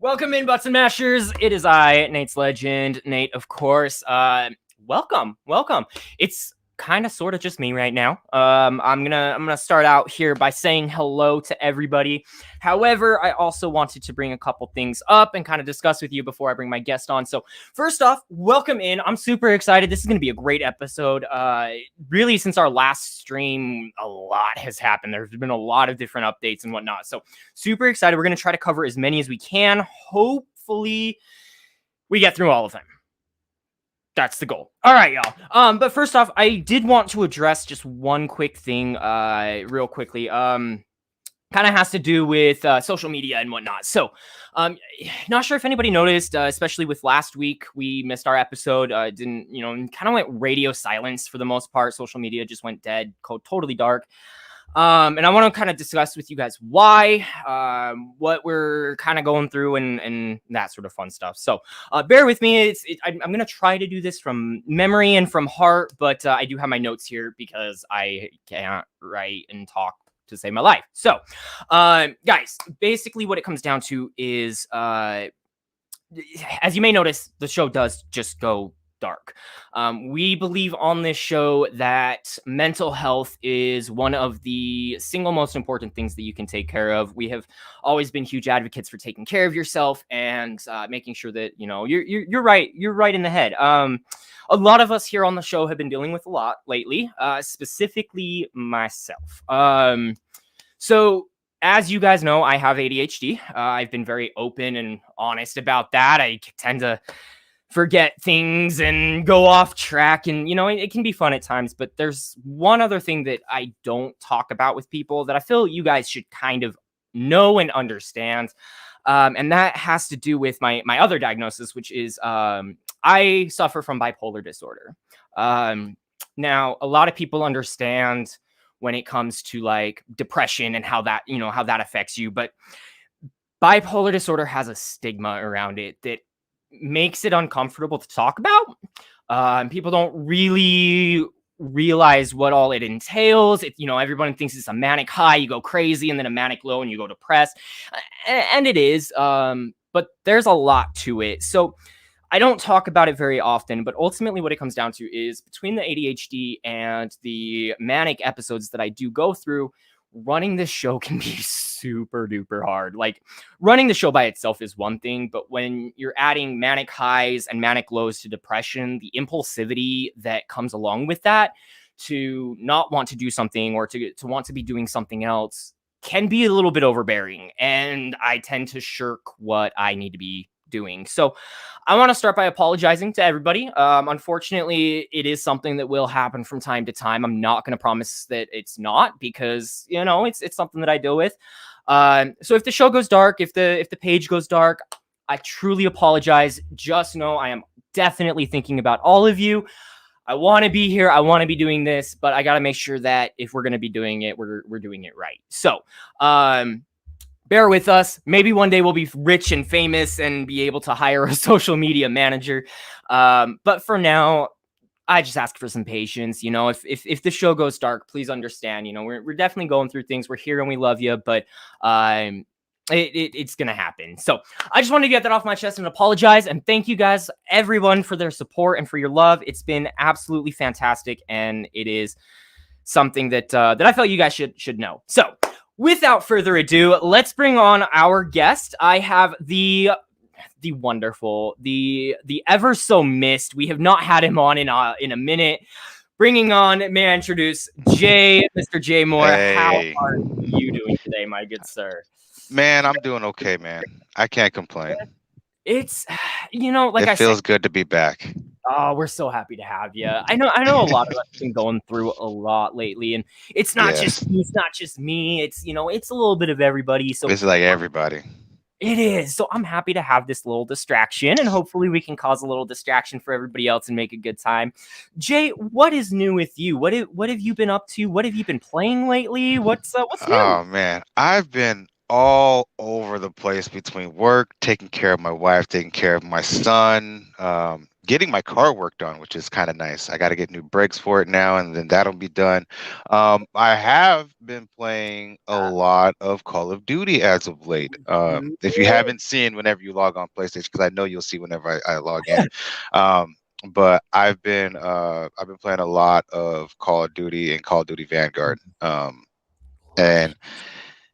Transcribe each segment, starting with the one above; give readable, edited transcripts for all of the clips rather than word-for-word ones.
Welcome in, Butts and Mashers. It is I, NatesLegend, Nate, of course. Welcome. It's kind of sort of just me right now. I'm gonna start out here by saying hello to everybody. However, I also wanted to bring a couple things up and kind of discuss with you before I bring my guest on. So first off, welcome in. I'm super excited. This is gonna be a great episode. Really, since our last stream, a lot has happened. There's been a lot of different updates and whatnot. So super excited. We're gonna try to cover as many as we can. Hopefully, we get through all of them. That's the goal. All right, y'all. But first off, I did want to address just one quick thing, real quickly. Kind of has to do with social media and whatnot. So, not sure if anybody noticed, especially with last week, we missed our episode. Didn't, kind of went radio silence for the most part. Social media just went dead, totally dark. And I want to kind of discuss with you guys why, what we're kind of going through and that sort of fun stuff. So bear with me. I'm going to try to do this from memory and from heart, but I do have my notes here because I can't write and talk to save my life. So guys, basically what it comes down to is, as you may notice, the show does just go dark. We believe on this show that mental health is one of the single most important things that you can take care of. We have always been huge advocates for taking care of yourself and making sure that you're right. You're right in the head. A lot of us here on the show have been dealing with a lot lately, specifically myself. So as you guys know, I have ADHD. I've been very open and honest about that. I tend to forget things and go off track, and it can be fun at times. But there's one other thing that I don't talk about with people that I feel you guys should kind of know and understand, and that has to do with my other diagnosis, which is I suffer from bipolar disorder. Now a lot of people understand when it comes to like depression and how that affects you, but bipolar disorder has a stigma around it that makes it uncomfortable to talk about. People don't really realize what all it entails. Everyone thinks it's a manic high, you go crazy, and then a manic low and you go depressed. And it is, but there's a lot to it. So I don't talk about it very often, but ultimately what it comes down to is between the ADHD and the manic episodes that I do go through, running this show can be super duper hard. Like, running the show by itself is one thing, but when you're adding manic highs and manic lows to depression, the impulsivity that comes along with that to not want to do something or to want to be doing something else can be a little bit overbearing. And I tend to shirk what I need to be doing. So I want to start by apologizing to everybody. Unfortunately, it is something that will happen from time to time. I'm not going to promise that it's not, because it's something that I deal with. So if the show goes dark, if the page goes dark, I truly apologize. Just know I am definitely thinking about all of you. I want to be here. I want to be doing this, but I got to make sure that if we're going to be doing it, we're doing it right. So, bear with us. Maybe one day we'll be rich and famous and be able to hire a social media manager. But for now, I just ask for some patience. If the show goes dark, please understand. We're definitely going through things. We're here and we love you, but it's gonna happen. So I just wanted to get that off my chest and apologize. And thank you guys, everyone, for their support and for your love. It's been absolutely fantastic, and it is something that I felt you guys should know. So, without further ado, let's bring on our guest. I have the wonderful, the ever so missed. We have not had him on in a minute. Bringing on, may I introduce Mr. Jay Moore. Hey. How are you doing today, my good sir? Man, I'm doing okay, man. I can't complain. It's, like it feels good to be back. Oh, we're so happy to have you. I know a lot of us have been going through a lot lately, and it's not just me. It's it's a little bit of everybody. So it's like everybody. It is. So I'm happy to have this little distraction, and hopefully we can cause a little distraction for everybody else and make a good time. Jay, what is new with you? What have you been up to? What have you been playing lately? What's new? Oh man, I've been all over the place between work, taking care of my wife, taking care of my son, getting my car worked on, which is kind of nice. I got to get new brakes for it now, and then that'll be done. I have been playing a lot of Call of Duty as of late. If you haven't seen, whenever you log on PlayStation, because I know you'll see whenever I log in. But I've been playing a lot of Call of Duty and Call of Duty Vanguard. And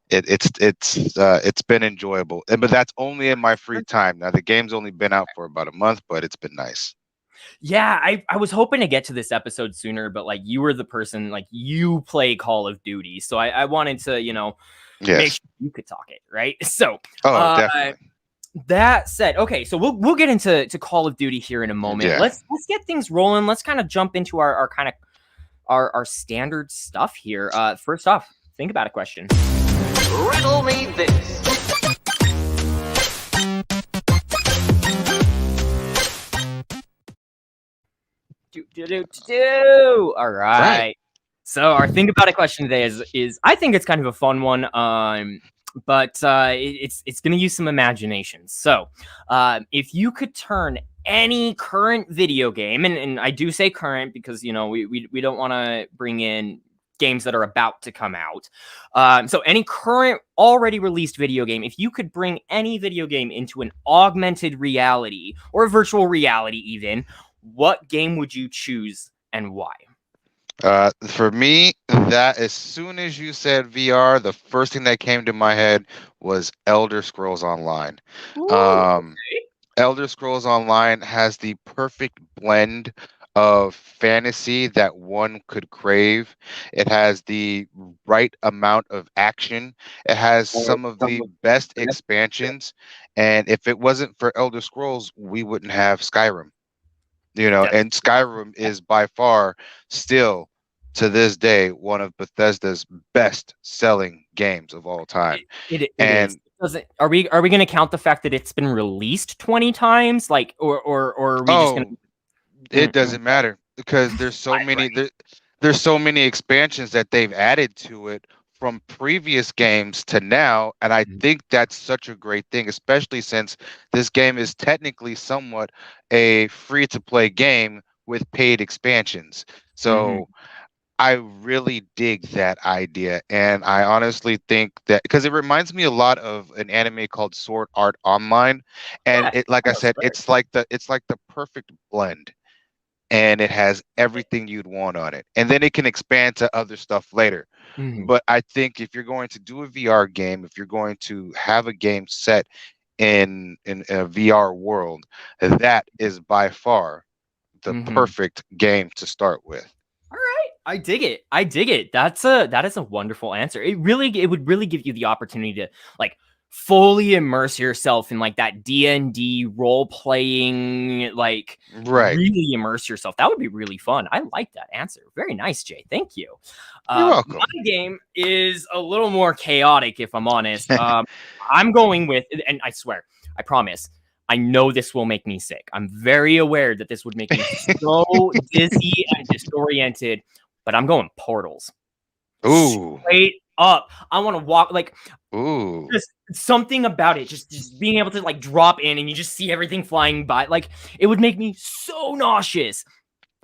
it's been enjoyable, but that's only in my free time. Now the game's only been out for about a month, but it's been nice. Yeah, I was hoping to get to this episode sooner, but like you were the person, like you play Call of Duty, so I wanted to, make sure you could talk it, right? So definitely. That said, okay, so we'll get into Call of Duty here in a moment. Yeah. Let's get things rolling. Let's kind of jump into our kind of our standard stuff here. First off, think about a question. Riddle me this. All right. So our think about it question today is I think it's kind of a fun one. But it's going to use some imagination. So if you could turn any current video game, and I do say current because, we don't want to bring in games that are about to come out. So any current already released video game, if you could bring any video game into an augmented reality or virtual reality even, what game would you choose and why? For me, that as soon as you said VR, the first thing that came to my head was Elder Scrolls Online. Okay. Elder Scrolls Online has the perfect blend of fantasy that one could crave. It has the right amount of action. It has some of the best expansions. And if it wasn't for Elder Scrolls, we wouldn't have Skyrim. And Skyrim is by far still to this day one of Bethesda's best selling games of all time. It is. Are we going to count the fact that it's been released 20 times, like, or are we just going to? It doesn't matter because there's so many. There's so many expansions that they've added to it from previous games to now, and I think that's such a great thing, especially since this game is technically somewhat a free-to-play game with paid expansions. So I really dig that idea, and I honestly think that because it reminds me a lot of an anime called Sword Art Online, and like I said, it's like the perfect blend. And it has everything you'd want on it. And then it can expand to other stuff later. But I think if you're going to do a VR game, if you're going to have a game set in a VR world, that is by far the perfect game to start with. All right. I dig it. That is a wonderful answer. It would really give you the opportunity to like fully immerse yourself in like that D&D role playing, like really immerse yourself. That would be really fun. I like that answer. Very nice, Jay. Thank you. You're welcome. My game is a little more chaotic, if I'm honest. I'm going with, and I swear, I promise, I know this will make me sick. I'm very aware that this would make me so dizzy and disoriented, but I'm going Portals. Ooh. Straight up. I want to walk like just something about it. Just being able to like drop in and you just see everything flying by. Like it would make me so nauseous.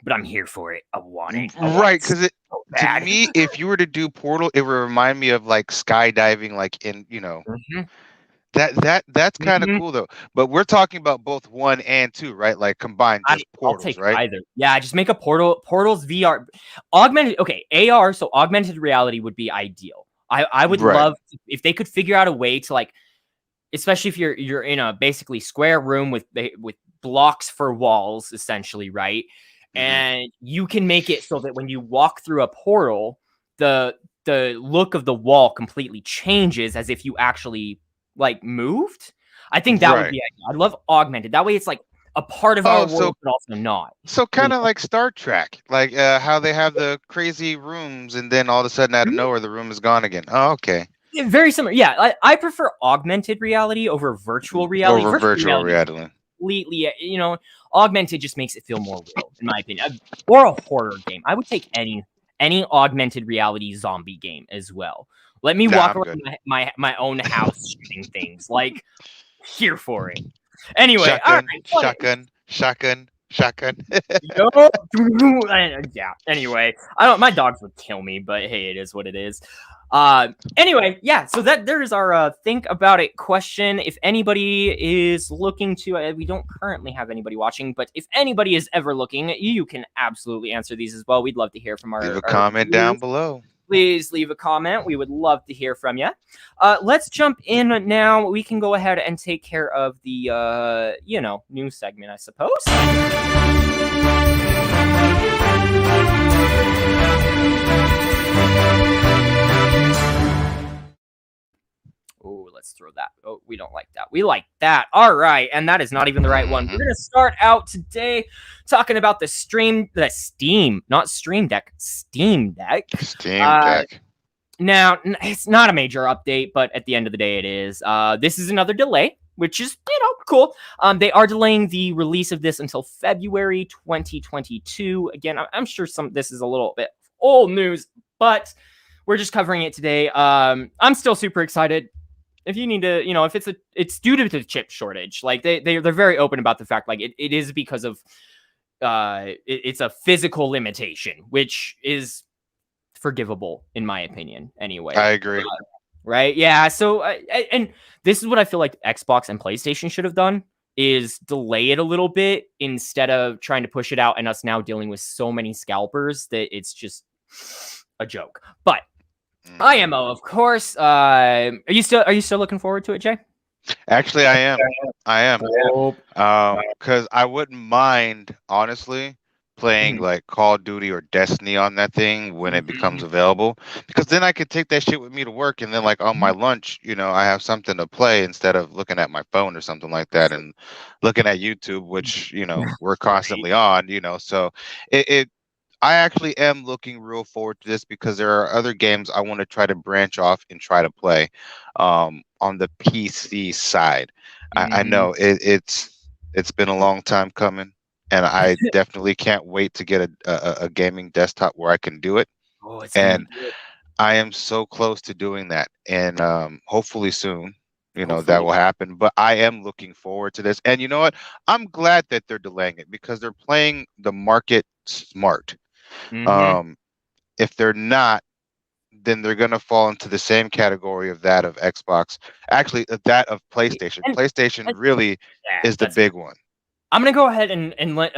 But I'm here for it. I want it. Right, because to me, if you were to do Portal, it would remind me of like skydiving, like in that's kind of cool though. But we're talking about both 1 and 2, right? Like combined, just Portals, I'll take right? Either. Yeah, just make a Portals VR augmented. Okay, AR. So augmented reality would be ideal. I would love if they could figure out a way to like, especially if you're in a basically square room with blocks for walls, essentially, right? And you can make it so that when you walk through a portal, the look of the wall completely changes as if you actually like moved. I think that would be ideal. I'd love augmented. That way it's like a part of our world, but also not. So kind of like Star Trek, like how they have the crazy rooms and then all of a sudden out of nowhere the room is gone again. Oh, okay. Yeah, very similar. Yeah, I prefer augmented reality over virtual reality. Over virtual reality. Completely, augmented just makes it feel more real, in my opinion. Or a horror game. I would take any augmented reality zombie game as well. Let me walk around my own house shooting things. Like, here for it. Anyway, shotgun. Shotgun. Yup. Yeah. Anyway, I don't. My dogs would kill me, but hey, it is what it is. Anyway, yeah. So there's our think about it question. If anybody is looking to, we don't currently have anybody watching, but if anybody is ever looking, you can absolutely answer these as well. We'd love to hear from our Leave a our comment viewers. down below. Please leave a comment. We would love to hear from you. Let's jump in now. We can go ahead and take care of the, news segment, I suppose. Oh, let's throw that. Oh, we don't like that. We like that. All right. And that is not even the right one. We're going to start out today talking about the Steam Deck. Steam Deck. Steam Deck. Now, it's not a major update, but at the end of the day, it is. This is another delay, which is, cool. They are delaying the release of this until February 2022. Again, I'm sure this is a little bit old news, but we're just covering it today. I'm still super excited. If you need to, if it's due to the chip shortage. Like they're very open about the fact, like it is because of it's a physical limitation, which is forgivable in my opinion. Anyway, I agree. Right? Yeah. So and this is what I feel like Xbox and PlayStation should have done is delay it a little bit instead of trying to push it out and us now dealing with so many scalpers that it's just a joke. But IMO, of course. Are you still looking forward to it, Jay? Actually, I am. Because I wouldn't mind, honestly, playing like Call of Duty or Destiny on that thing when it becomes available. Because then I could take that shit with me to work, and then like on my lunch, I have something to play instead of looking at my phone or something like that, and looking at YouTube, which we're constantly on. So I actually am looking real forward to this because there are other games I want to try to branch off and try to play on the PC side. I know it's been a long time coming, and I definitely can't wait to get a gaming desktop where I can do it. Oh, it's and I am so close to doing that, and hopefully soon. That will happen, but I am looking forward to this. And you know what? I'm glad that they're delaying it because they're playing the market smart. If they're not, then they're going to fall into the same category of that of Xbox. Actually, that of PlayStation. PlayStation really is the big one. I'm going to go ahead and let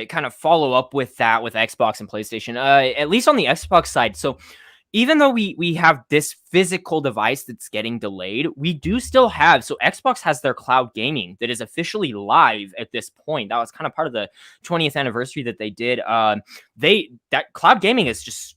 kind of follow up with that with Xbox and PlayStation, at least on the Xbox side. So even though we have this physical device that's getting delayed, we do still have, so Xbox has their cloud gaming that is officially live at this point. That was kind of part of the 20th anniversary that they did. That cloud gaming is just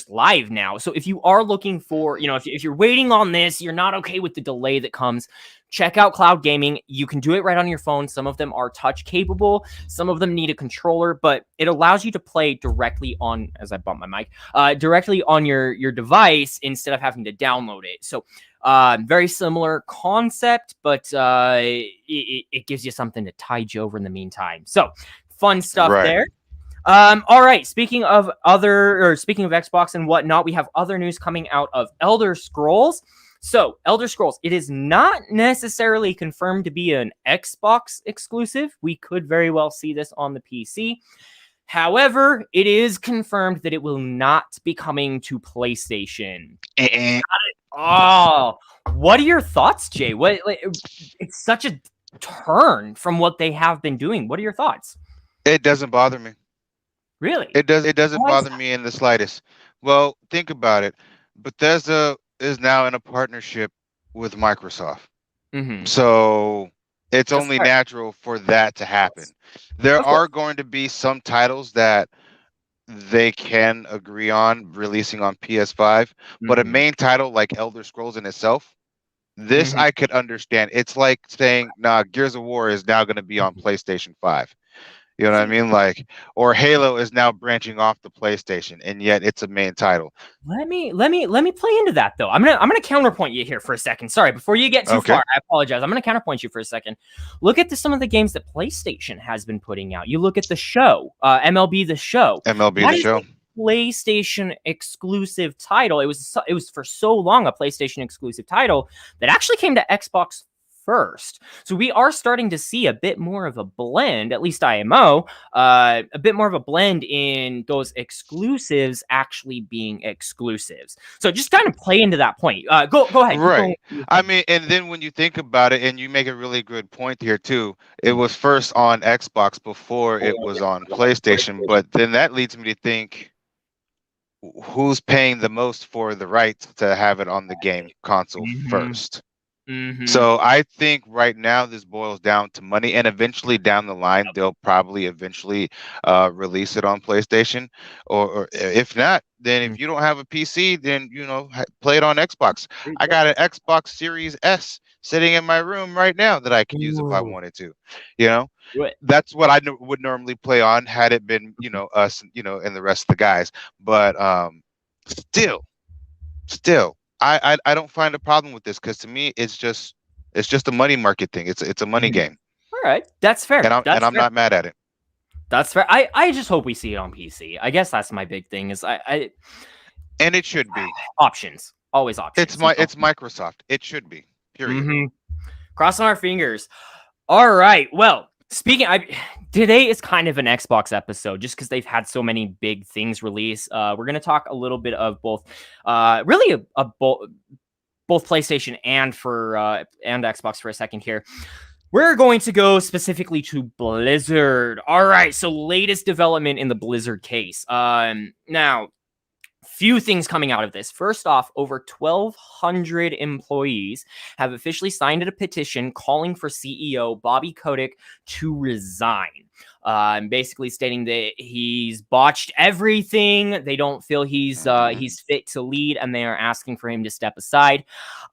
live now. So if you are looking for, if you're waiting on this, you're not okay with the delay that comes, check out cloud gaming. You can do it right on your phone. Some of them are touch capable. Some of them need a controller, but it allows you to play directly on, as I bump my mic, directly on your device instead of having to download it. So very similar concept, but it gives you something to tide you over in the meantime. So fun stuff there. All right. Speaking of Xbox and whatnot, we have other news coming out of Elder Scrolls. So, Elder Scrolls, it is not necessarily confirmed to be an Xbox exclusive. We could very well see this on the PC. However, it is confirmed that it will not be coming to PlayStation. Oh, what are your thoughts, Jay? It's such a turn from what they have been doing. What are your thoughts? It doesn't bother me. Really? It doesn't bother me in the slightest. Well, think about it. Bethesda is now in a partnership with Microsoft. So it's only natural for that to happen. There are going to be some titles that they can agree on releasing on PS5, but a main title like Elder Scrolls in itself, this I could understand. It's like saying, nah, Gears of War is now going to be on PlayStation 5. You know what I mean? Like, or Halo is now branching off the PlayStation, and yet it's a main title. Let me play into that though. I'm gonna counterpoint you here for a second. Sorry, before you get too far, I apologize. I'm gonna counterpoint you for a second. Look at some of the games that PlayStation has been putting out. You look at the show, MLB The Show. PlayStation exclusive title. It was for so long a PlayStation exclusive title that actually came to Xbox first. So we are starting to see a bit more of a blend, at least IMO, a bit more of a blend in those exclusives actually being exclusives. So just kind of play into that point. Go ahead. Right. I mean, and then when you think about it, and you make a really good point here too, it was first on Xbox before it was on PlayStation. But then that leads me to think, who's paying the most for the rights to have it on the game console first? So I think right now this boils down to money, and eventually down the line they'll probably eventually release it on PlayStation, or if not, then if you don't have a PC, then play it on Xbox. I got an Xbox Series S sitting in my room right now that I could use if I wanted to. That's what I would normally play on had it been us and the rest of the guys. But still. I don't find a problem with this, because to me it's just a money market thing. It's a money game. All right, that's fair. And I'm not mad at it. That's fair. I just hope we see it on PC. I guess that's my big thing. Is I and it should be options, always options. It's Microsoft. It should be. Period. Crossing our fingers. All right. Well, today is kind of an Xbox episode, just because they've had so many big things release. We're going to talk a little bit of both, really both PlayStation and Xbox for a second here. We're going to go specifically to Blizzard. All right, so latest development in the Blizzard case. Now, few things coming out of this. First off, over 1,200 employees have officially signed a petition calling for CEO Bobby Kotick to resign. Basically stating that he's botched everything. They don't feel he's fit to lead, and they are asking for him to step aside.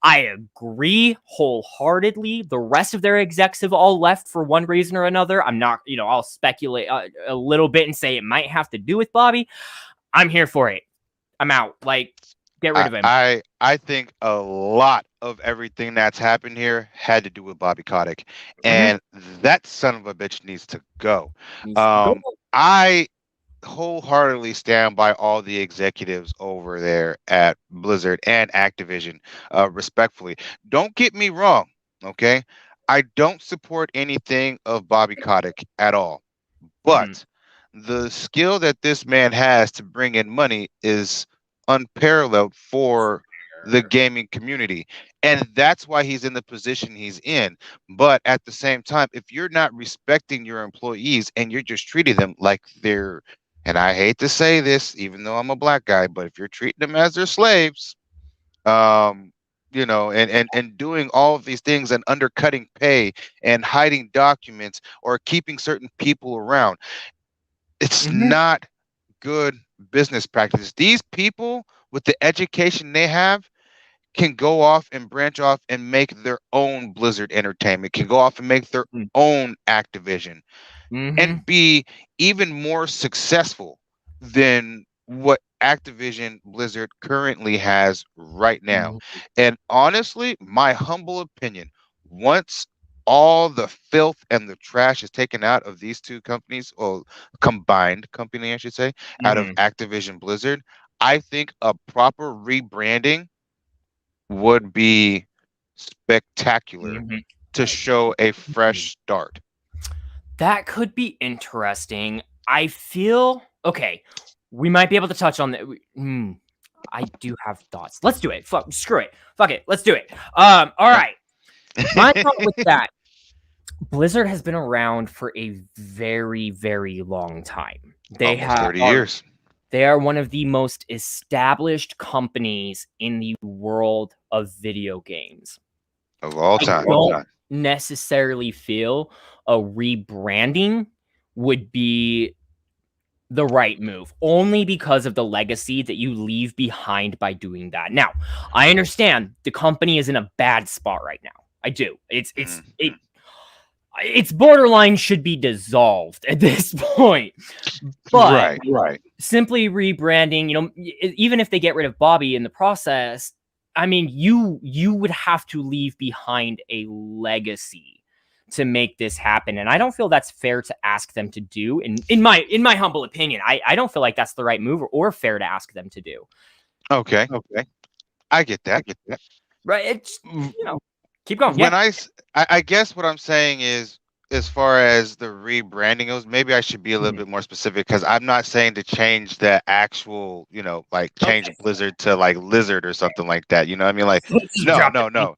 I agree wholeheartedly. The rest of their execs have all left for one reason or another. I'm not, I'll speculate a little bit and say it might have to do with Bobby. I'm here for it. I'm out. Get rid of him. I think a lot of everything that's happened here had to do with Bobby Kotick, and that son of a bitch needs to go. I wholeheartedly stand by all the executives over there at Blizzard and Activision, respectfully. Don't get me wrong, okay? I don't support anything of Bobby Kotick at all, but the skill that this man has to bring in money is unparalleled for the gaming community, and that's why he's in the position he's in. But at the same time, if you're not respecting your employees and you're just treating them like they're, and I hate to say this even though I'm a black guy, but if you're treating them as their slaves, and doing all of these things and undercutting pay and hiding documents or keeping certain people around, it's not good business practice. These people, with the education they have, can go off and branch off and make their own Blizzard Entertainment, can go off and make their own Activision, and be even more successful than what Activision Blizzard currently has right now. And honestly, my humble opinion, once all the filth and the trash is taken out of these two companies, or combined company, I should say, out of Activision Blizzard, I think a proper rebranding would be spectacular to show a fresh start. That could be interesting. I feel okay. We might be able to touch on that. I do have thoughts. Let's do it. Screw it. Fuck it. Let's do it. All right. My thought with that, Blizzard has been around for a very, very long time. They have 30 years. They are one of the most established companies in the world of video games of all time. I don't necessarily feel a rebranding would be the right move, only because of the legacy that you leave behind by doing that. Now, I understand the company is in a bad spot right now. I do. It's borderline should be dissolved at this point. But right. Simply rebranding, even if they get rid of Bobby in the process, I mean, you would have to leave behind a legacy to make this happen. And I don't feel that's fair to ask them to do. In my humble opinion, I don't feel like that's the right move or fair to ask them to do. Okay. I get that. Right. It's, Keep going. When Yeah. I guess what I'm saying is, as far as the rebranding goes, maybe I should be a little bit more specific, because I'm not saying to change the actual, like change Okay. Blizzard to like Lizard or something like that. You know what I mean? Like, Let's just no, drop no, it. no.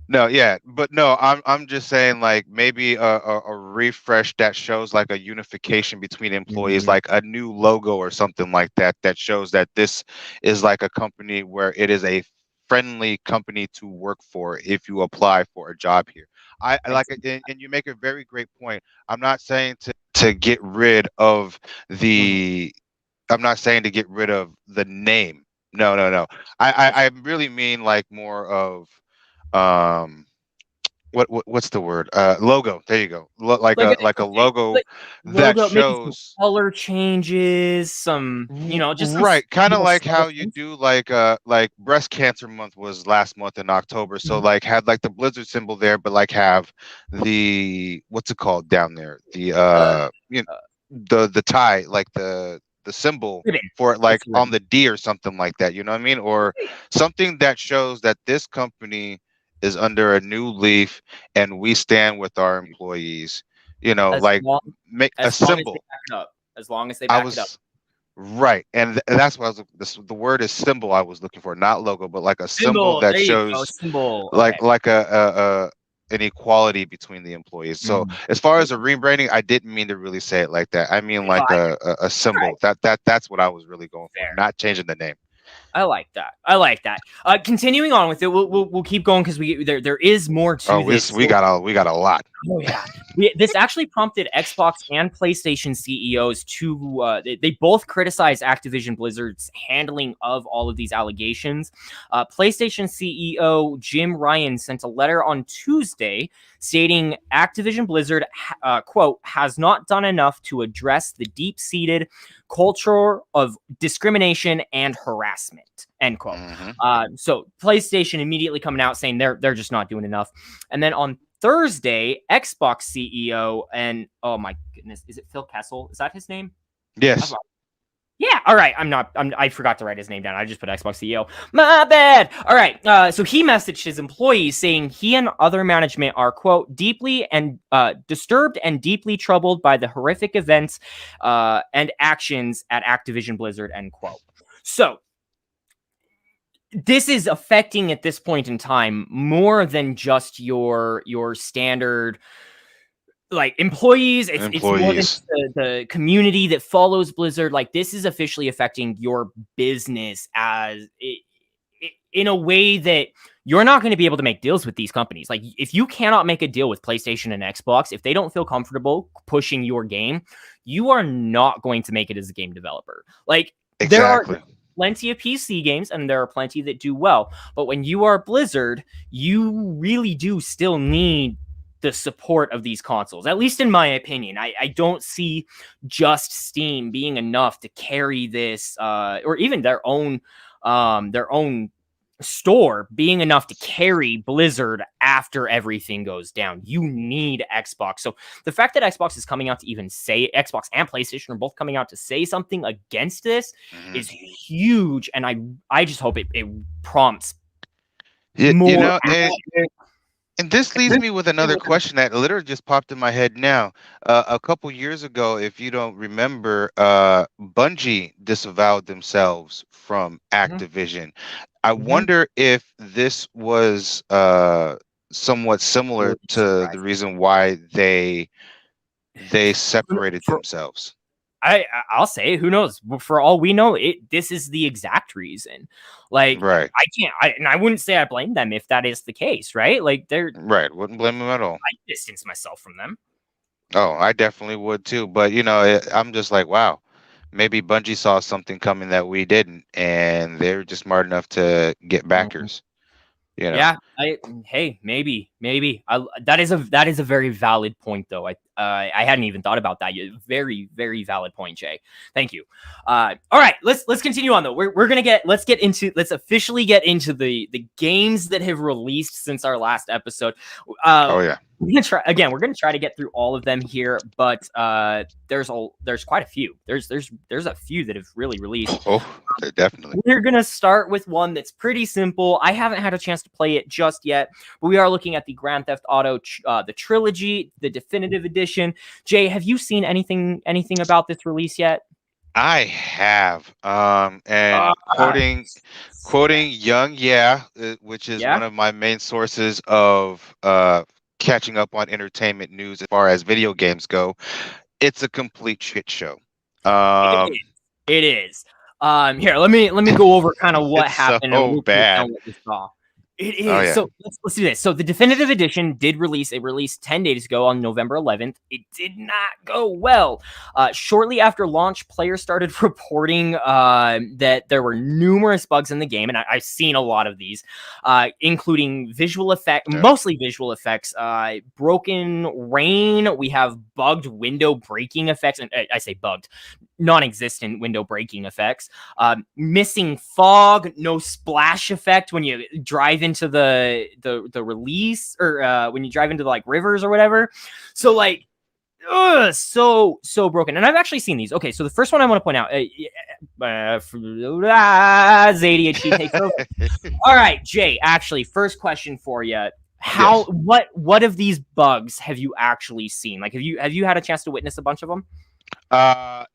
No, yeah, but no, I'm just saying, like, maybe a refresh that shows like a unification between employees, like a new logo or something like that, that shows that this is like a company where it is a friendly company to work for if you apply for a job here. I like it, and you make a very great point. I'm not saying to get rid of the. I'm not saying to get rid of the name. No, no, no. I really mean like more of um what's the word, logo. There you go. Like Like, a logo like that logo, maybe some shows. color changes, some, just some Right, kind of more like subtle how you things. do like breast cancer month was last month in October, so like had like the Blizzard symbol there, but like have the, what's it called down there, the Uh, uh, the tie, like the symbol ribbon. for it, It's like a on ribbon. the D or something like that, you know what I mean? Or something that shows that this company is under a new leaf and we stand with our employees, As like long make a as long as they symbol. back it up. As long as they I back it up. was Right, and that's what the word is symbol I was looking for, not logo, but like a symbol Symbol. that There you go. shows Symbol. Okay. like an equality between the employees. So as far as a rebranding, I didn't mean to really say it like that. I mean Oh, like I get it. a All right. symbol. That's what I was really going for, Fair. not changing the name. I like that. I like that. Continuing on with it, we'll keep going because there is more to Oh, this. we got a lot. Oh yeah, this actually prompted Xbox and PlayStation CEOs to they both criticize Activision Blizzard's handling of all of these allegations. PlayStation CEO Jim Ryan sent a letter on Tuesday stating Activision Blizzard quote has not done enough to address the deep-seated culture of discrimination and harassment, end quote. So PlayStation immediately coming out saying they're just not doing enough, and then on Thursday, Xbox CEO and oh my goodness, is it Phil Kessel? Is that his name? Yes. Yeah. All right. I forgot to write his name down. I just put Xbox CEO. My bad. All right. So he messaged his employees saying he and other management are quote deeply and disturbed and deeply troubled by the horrific events and actions at Activision Blizzard, end quote. So this is affecting at this point in time more than just your standard like employees. It's more than just the community that follows Blizzard. Like this is officially affecting your business as in a way that you're not going to be able to make deals with these companies. Like if you cannot make a deal with PlayStation and Xbox, if they don't feel comfortable pushing your game, you are not going to make it as a game developer. Like Exactly. there are plenty of PC games and there are plenty that do well. But when you are Blizzard, you really do still need the support of these consoles, at least in my opinion. I don't see just Steam being enough to carry this, or even their own store being enough to carry Blizzard after everything goes down. You need Xbox. So the fact that Xbox is coming out to even say, Xbox and PlayStation are both coming out to say something against this is huge. And I just hope it prompts more. And this leaves me with another question that literally just popped in my head now. A couple years ago, if you don't remember, Bungie disavowed themselves from Activision. I wonder if this was somewhat similar to the reason why they separated themselves. I'll say, who knows? For all we know, this is the exact reason. Like, right. I wouldn't say I blame them if that is the case, right? Like, they're right. Wouldn't blame them at all. I distance myself from them. Oh, I definitely would too. But I'm just like, wow, maybe Bungie saw something coming that we didn't, and they're just smart enough to get backers. Yeah, hey, maybe that is a very valid point, though. I hadn't even thought about that. Very, very valid point, Jay. Thank you. All right, let's continue on though. Let's officially get into the games that have released since our last episode. Oh yeah. we're gonna try again. We're gonna try to get through all of them here, but there's quite a few. There's a few that have really released. Oh, definitely. We're gonna start with one that's pretty simple. I haven't had a chance to play it just yet, but we are looking at the Grand Theft Auto the trilogy, the definitive edition. Jay, have you seen anything about this release yet? I have, and quoting Young, which is one of my main sources of catching up on entertainment news as far as video games go. It's a complete shit show. It is. Here, let me go over kind of what happened so and we'll bad. what we saw. It is. Oh, yeah. So let's do this. So the definitive edition did release. It released 10 days ago on November 11th. It did not go well. Shortly after launch, players started reporting that there were numerous bugs in the game, and I've seen a lot of these, including mostly visual effects, broken rain. We have bugged window breaking effects, and I say bugged, non-existent window breaking effects, missing fog, no splash effect when you drive into the release, or when you drive into like rivers or whatever. So like so broken. And I've actually seen these. Okay, so the first one I want to point out, ADHD takes over. All right, Jay, actually, first question for you. What of these bugs have you actually seen? Like, have you had a chance to witness a bunch of them?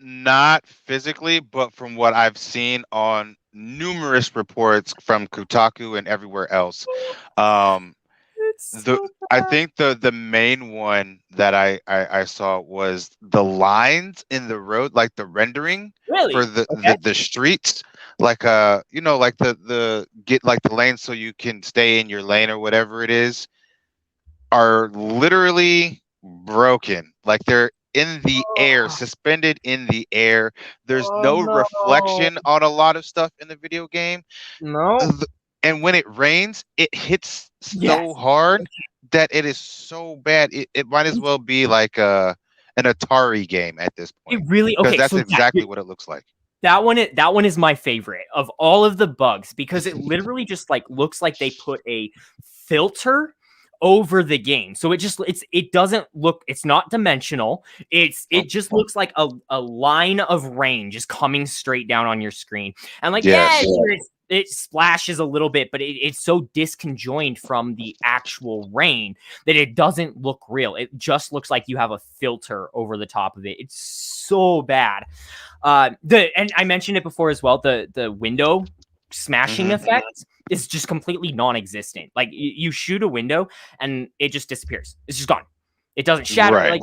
Not physically, but from what I've seen on numerous reports from Kotaku and everywhere else. I think the main one that I saw was the lines in the road, like the rendering for the streets, like like the get like the lane so you can stay in your lane or whatever it is, are literally broken. Like they're in the air, suspended in the air. There's no reflection on a lot of stuff in the video game. No. And when it rains, it hits so hard that it is so bad. It might as well be like an Atari game at this point. It really because that's exactly what it looks like. That one is my favorite of all of the bugs, because it literally just like looks like they put a filter over the game. So it doesn't look, it's not dimensional. It just looks like a line of rain just coming straight down on your screen. And like, it splashes a little bit, but it's so disconjoined from the actual rain that it doesn't look real. It just looks like you have a filter over the top of it. It's so bad. And I mentioned it before as well, the window smashing effect is just completely non-existent. Like you shoot a window and it just disappears. It's just gone. It doesn't shatter. Right.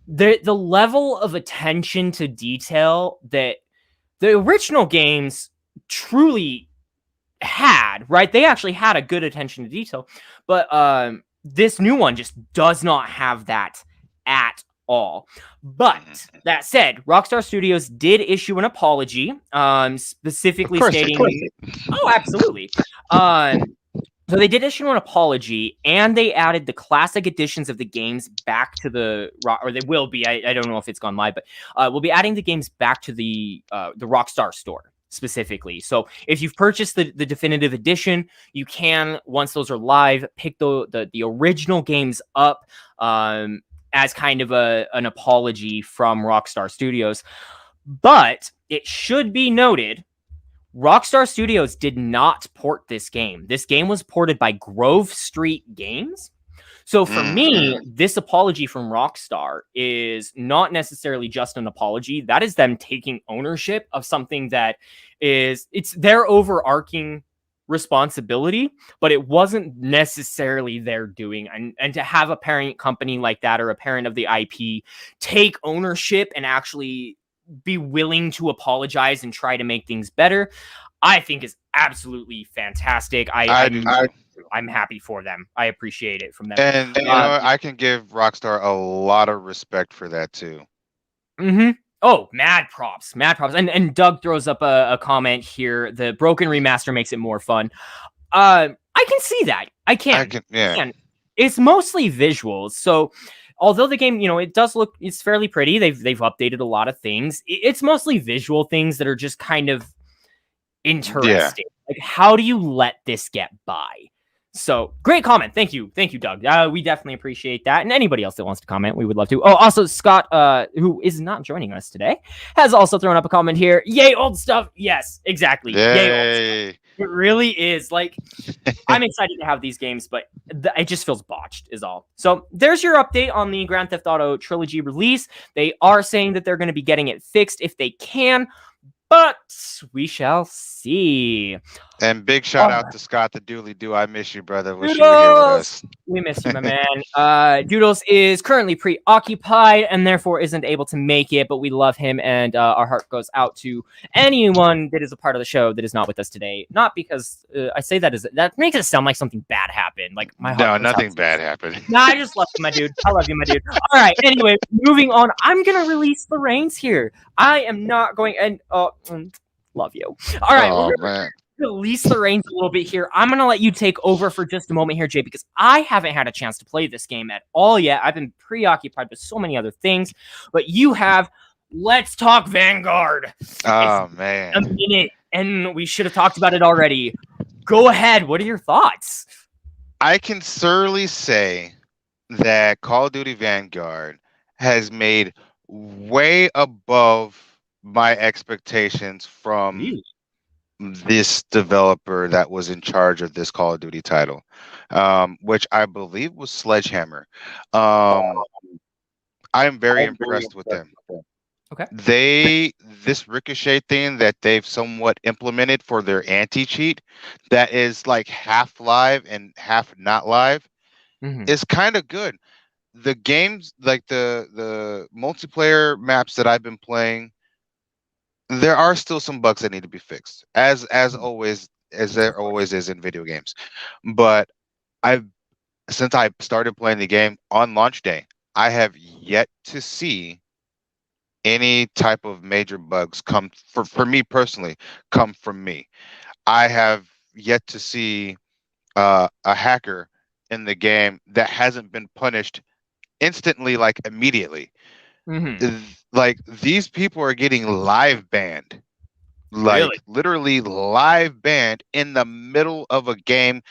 Like the level of attention to detail that the original games truly had, right? They actually had a good attention to detail, but this new one just does not have that at all. But that said, Rockstar Studios did issue an apology, specifically stating, "Oh, absolutely." So they did issue an apology, and they added the classic editions of the games back to or they will be. I don't know if it's gone live, but we'll be adding the games back to the Rockstar store specifically. So if you've purchased the definitive edition, you can, once those are live, pick the original games up as kind of an apology from Rockstar Studios. But it should be noted, Rockstar Studios did not port this game. This game was ported by Grove Street Games. So for me, this apology from Rockstar is not necessarily just an apology. That is them taking ownership of something that it's their overarching responsibility, but it wasn't necessarily their doing. And to have a parent company like that, or a parent of the IP, take ownership and actually be willing to apologize and try to make things better, I think is absolutely fantastic. I'm happy for them. I appreciate it from them. And you know, I can give Rockstar a lot of respect for that too. Oh, mad props. And Doug throws up a comment here. The broken remaster makes it more fun. I can see that. I can. It's mostly visuals. So although the game, it's fairly pretty. They've updated a lot of things. It's mostly visual things that are just kind of interesting. Like, how do you let this get by? So great comment. Thank you, Doug. We definitely appreciate that. And anybody else that wants to comment, we would love to. Oh, also Scott, who is not joining us today, has also thrown up a comment here. Yay, old stuff. Yes, exactly. Yay, old stuff. It really is. Like, I'm excited to have these games, but it just feels botched, is all. So there's your update on the Grand Theft Auto Trilogy release. They are saying that they're going to be getting it fixed if they can, but we shall see. And big shout out to Scott the DaDewdlyDoo. I miss you, brother. Wish you were here with us. We miss you, my man. Doodles is currently preoccupied and therefore isn't able to make it, but we love him, and our heart goes out to anyone that is a part of the show that is not with us today. Not because I say that that makes it sound like something bad happened. Like my heart. No, nothing bad happened. Nah, I just love you, my dude. I love you, my dude. All right. Anyway, moving on. I'm gonna release the reins here. I am not going and love you. All right. Oh, man. Release the reins a little bit here. I'm going to let you take over for just a moment here, Jay, because I haven't had a chance to play this game at all yet. I've been preoccupied with so many other things, but you have. Let's talk Vanguard. Oh, man. A minute, and we should have talked about it already. Go ahead. What are your thoughts? I can certainly say that Call of Duty Vanguard has made way above my expectations from this developer that was in charge of this Call of Duty title, which I believe was Sledgehammer. I am very impressed with them. Okay. This ricochet thing that they've somewhat implemented for their anti-cheat that is like half live and half not live is kind of good. The games, like the multiplayer maps that I've been playing, there are still some bugs that need to be fixed, as always, as there always is in video games. But since I started playing the game on launch day, I have yet to see any type of major bugs come for me personally come from me. I have yet to see a hacker in the game that hasn't been punished instantly, like immediately. Like, these people are getting live banned, like literally live banned in the middle of a game.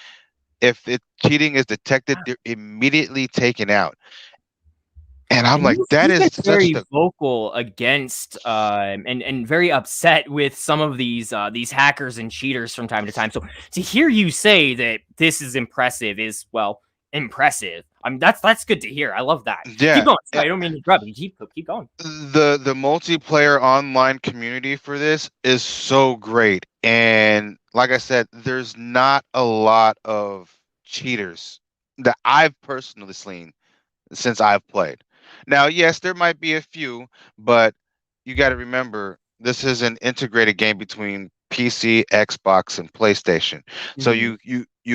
If cheating is detected, they're immediately taken out. And I'm like, that is very vocal against and very upset with some of these hackers and cheaters from time to time. So to hear you say that this is impressive is, well, impressive. I mean, that's good to hear. I love that. Yeah. Keep going. I don't mean to interrupt you. Keep going. The multiplayer online community for this is so great. And like I said, there's not a lot of cheaters that I've personally seen since I've played. Now, yes, there might be a few, but you got to remember, this is an integrated game between PC, Xbox, and PlayStation. So you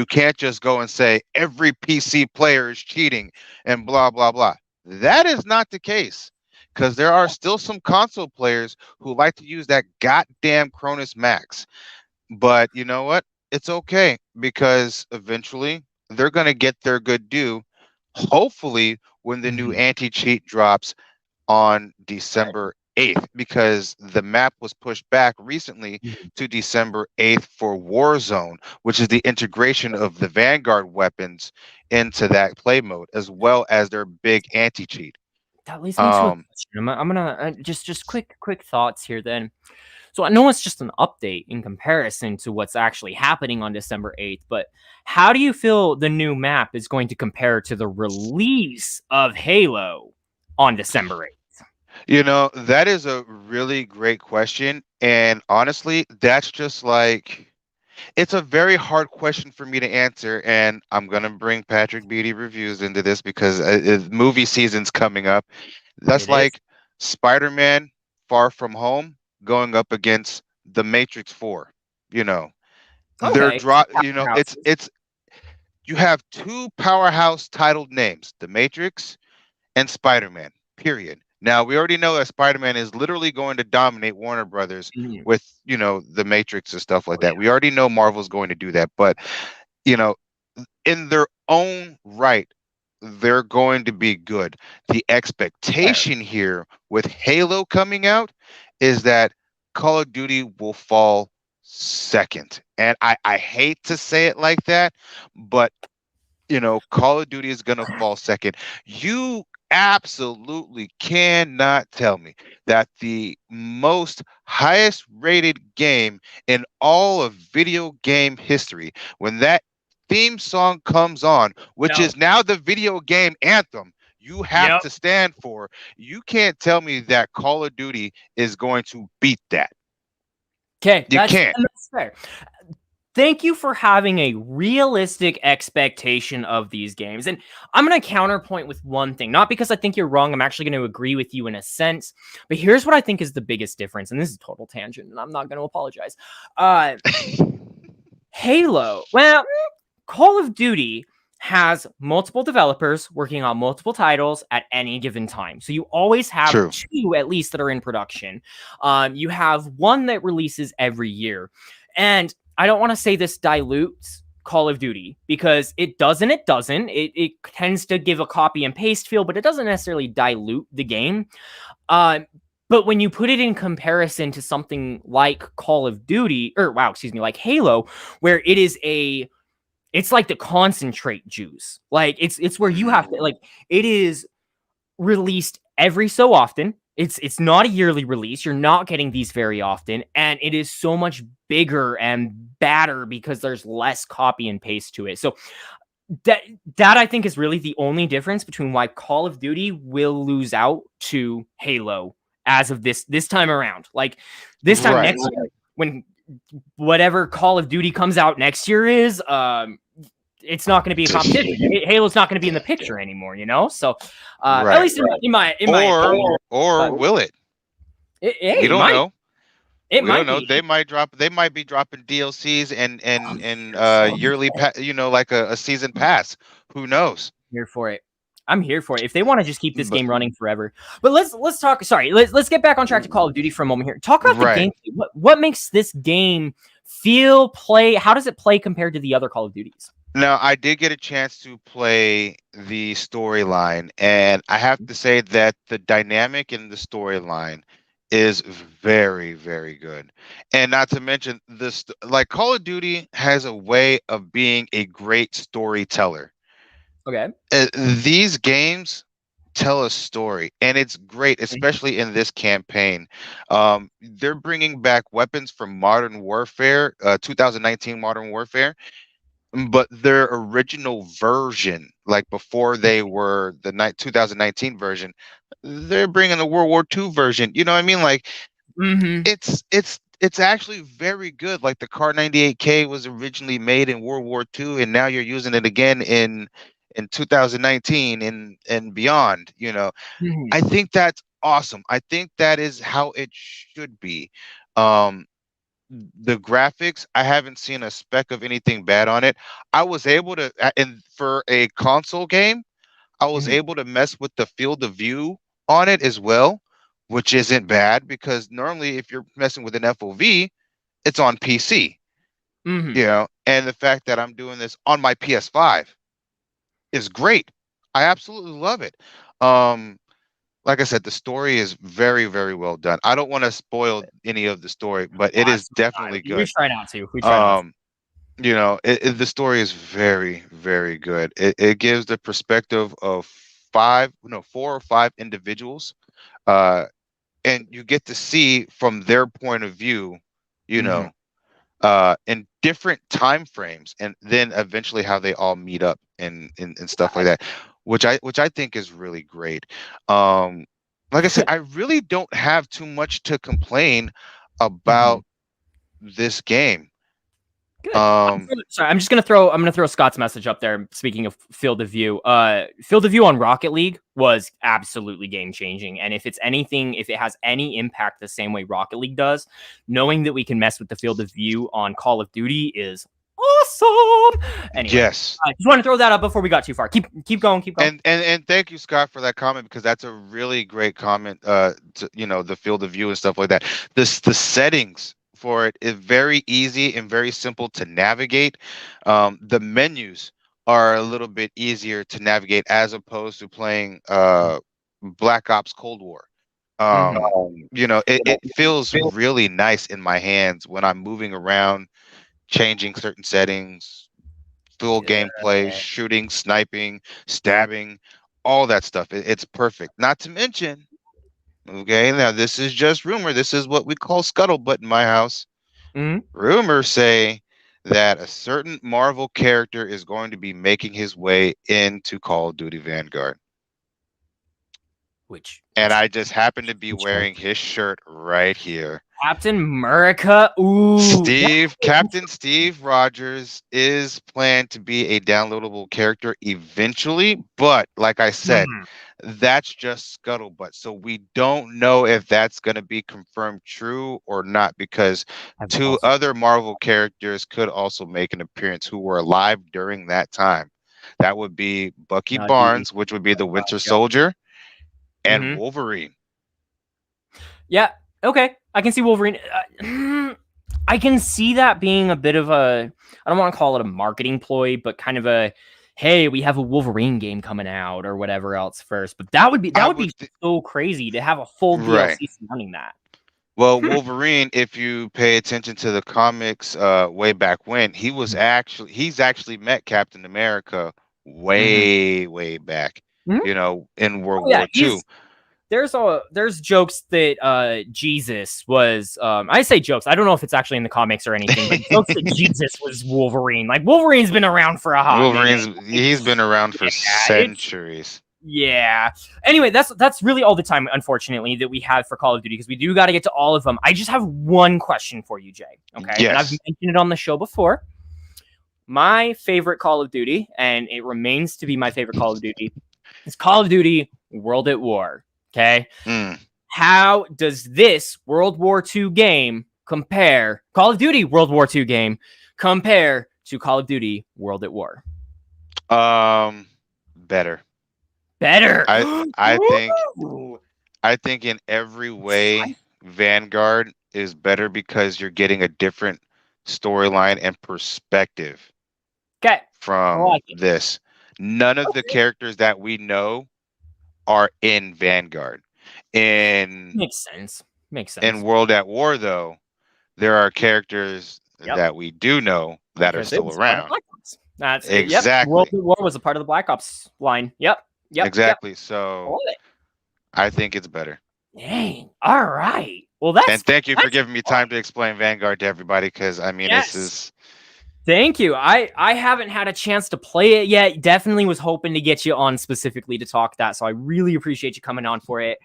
can't just go and say every PC player is cheating and blah, blah, blah. That is not the case, because there are still some console players who like to use that goddamn Cronus Max. But you know what? It's okay, because eventually they're going to get their good due, hopefully when the new anti-cheat drops on December 8th, because the map was pushed back recently to December 8th for Warzone, which is the integration of the Vanguard weapons into that play mode, as well as their big anti-cheat. That leads me to a question. I'm gonna just quick thoughts here then. So I know it's just an update in comparison to what's actually happening on December 8th, but how do you feel the new map is going to compare to the release of Halo on December 8th? You know, that is a really great question. And honestly, that's just like, it's a very hard question for me to answer. And I'm going to bring Patrick Beatty reviews into this, because movie season's coming up. That's like Spider-Man Far From Home going up against The Matrix 4. You know, they're it's you have two powerhouse titled names, The Matrix and Spider-Man, period. Now, we already know that Spider-Man is literally going to dominate Warner Brothers with, you know, The Matrix and stuff like that. We already know Marvel's going to do that. But, you know, in their own right, they're going to be good. The expectation here with Halo coming out is that Call of Duty will fall second. And I hate to say it like that, but Call of Duty is going to fall second. You absolutely cannot tell me that the most highest rated game in all of video game history, when that theme song comes on, which No. is now the video game anthem you have Yep. to stand for, you can't tell me that Call of Duty is going to beat that. Okay, You can't. that's fair. Thank you for having a realistic expectation of these games. And I'm going to counterpoint with one thing, not because I think you're wrong. I'm actually going to agree with you in a sense. But here's what I think is the biggest difference. And this is a total tangent, and I'm not going to apologize. Halo. Well, Call of Duty has multiple developers working on multiple titles at any given time. So you always have True. two at least that are in production. You have one that releases every year. And I don't want to say this dilutes Call of Duty because it doesn't. It tends to give a copy and paste feel, but it doesn't necessarily dilute the game. But when you put it in comparison to something like Call of Duty, like Halo, where it's like the concentrate juice. Like it's where you have to it is released every so often. It's not a yearly release. You're not getting these very often, and it is so much bigger and badder because there's less copy and paste to it. So that I think is really the only difference between why Call of Duty will lose out to Halo as of this time around. Like this time next year, when whatever Call of Duty comes out next year is, it's not going to be a competition. Halo's not going to be in the picture anymore, So at least in my opinion, will it? We don't know. We don't know. They might be dropping DLCs and yearly, like a season pass. Who knows? I'm here for it. If they want to just keep this game running forever. But let's talk. Sorry, let's get back on track to Call of Duty for a moment here. Talk about the game. What makes this game play? How does it play compared to the other Call of Duties? Now, I did get a chance to play the storyline, and I have to say that the dynamic in the storyline is very, very good. And not to mention this, like Call of Duty has a way of being a great storyteller. Okay. These games tell a story, and it's great, especially in this campaign. They're bringing back weapons from Modern Warfare, 2019 Modern Warfare, but their original version, like before they were the 2019 version, they're bringing the World War II version. You know what I mean? Like, it's actually very good. Like the Car 98K was originally made in World War II, and now you're using it again in 2019 and beyond. I think that's awesome. I think that is how it should be. The graphics, I haven't seen a speck of anything bad on it. I was able to, and for a console game, I was able to mess with the field of view on it as well, which isn't bad because normally if you're messing with an FOV, it's on PC. And the fact that I'm doing this on my PS5 is great. I absolutely love it. Like I said, the story is very, very well done. I don't want to spoil any of the story, but it is definitely good. We try not to. The story is very, very good. It gives the perspective of 4 or 5 individuals, and you get to see from their point of view, in different time frames, and then eventually how they all meet up and stuff like that. Which I think is really great. Like I said, I really don't have too much to complain about this game. Good. Sorry, I'm gonna throw Scott's message up there. Speaking of field of view, field of view on Rocket League was absolutely game changing. And if it has any impact the same way Rocket League does, knowing that we can mess with the field of view on Call of Duty is awesome. Anyway, yes, I just want to throw that up before we got too far. Keep going. And thank you, Scott, for that comment, because that's a really great comment. The field of view and stuff like that. The settings for it is very easy and very simple to navigate. The menus are a little bit easier to navigate as opposed to playing Black Ops Cold War. It feels really nice in my hands when I'm moving around, changing certain settings, full gameplay, shooting, sniping, stabbing, all that stuff. It's perfect. Not to mention, okay, now this is just rumor. This is what we call scuttlebutt in my house. Rumors say that a certain Marvel character is going to be making his way into Call of Duty Vanguard. And I just happen to be wearing his shirt right here. Captain America. Ooh. Captain Steve Rogers is planned to be a downloadable character eventually, but like I said, that's just scuttlebutt. So we don't know if that's going to be confirmed true or not, because two other Marvel characters could also make an appearance who were alive during that time. That would be Bucky Barnes, which would be the Winter Soldier, and Wolverine. Yeah. Okay. I can see Wolverine. I can see that being a bit of a, I don't want to call it a marketing ploy, but kind of a, hey, we have a Wolverine game coming out or whatever else first. But that would be so crazy to have a full DLC surrounding that. Well, Wolverine, if you pay attention to the comics way back when, he's actually met Captain America way back, in World War II. There's jokes that Jesus was I say jokes, I don't know if it's actually in the comics or anything, but jokes that Jesus was Wolverine. Like, Wolverine's been around for a hot minute. He's been around for centuries. Yeah. Anyway, that's really all the time, unfortunately, that we have for Call of Duty, because we do got to get to all of them. I just have one question for you, Jay. Okay. Yes. And I've mentioned it on the show before. My favorite Call of Duty, and it remains to be my favorite Call of Duty, is Call of Duty World at War. Okay. How does this World War II game compare, Call of Duty World War II game, compare to Call of Duty World at War? Better. I think in every way Vanguard is better because you're getting a different storyline and perspective from this. None of the characters that we know are in Vanguard. Makes sense. In World at War, though, there are characters that we do know that are still around. That's exactly. World at War was a part of the Black Ops line. Yep. Exactly. So I think it's better. Dang. All right. Well, that's. And thank you for giving me time to explain Vanguard to everybody, because I mean, this is. Thank you. I haven't had a chance to play it yet. Definitely was hoping to get you on specifically to talk that. So I really appreciate you coming on for it.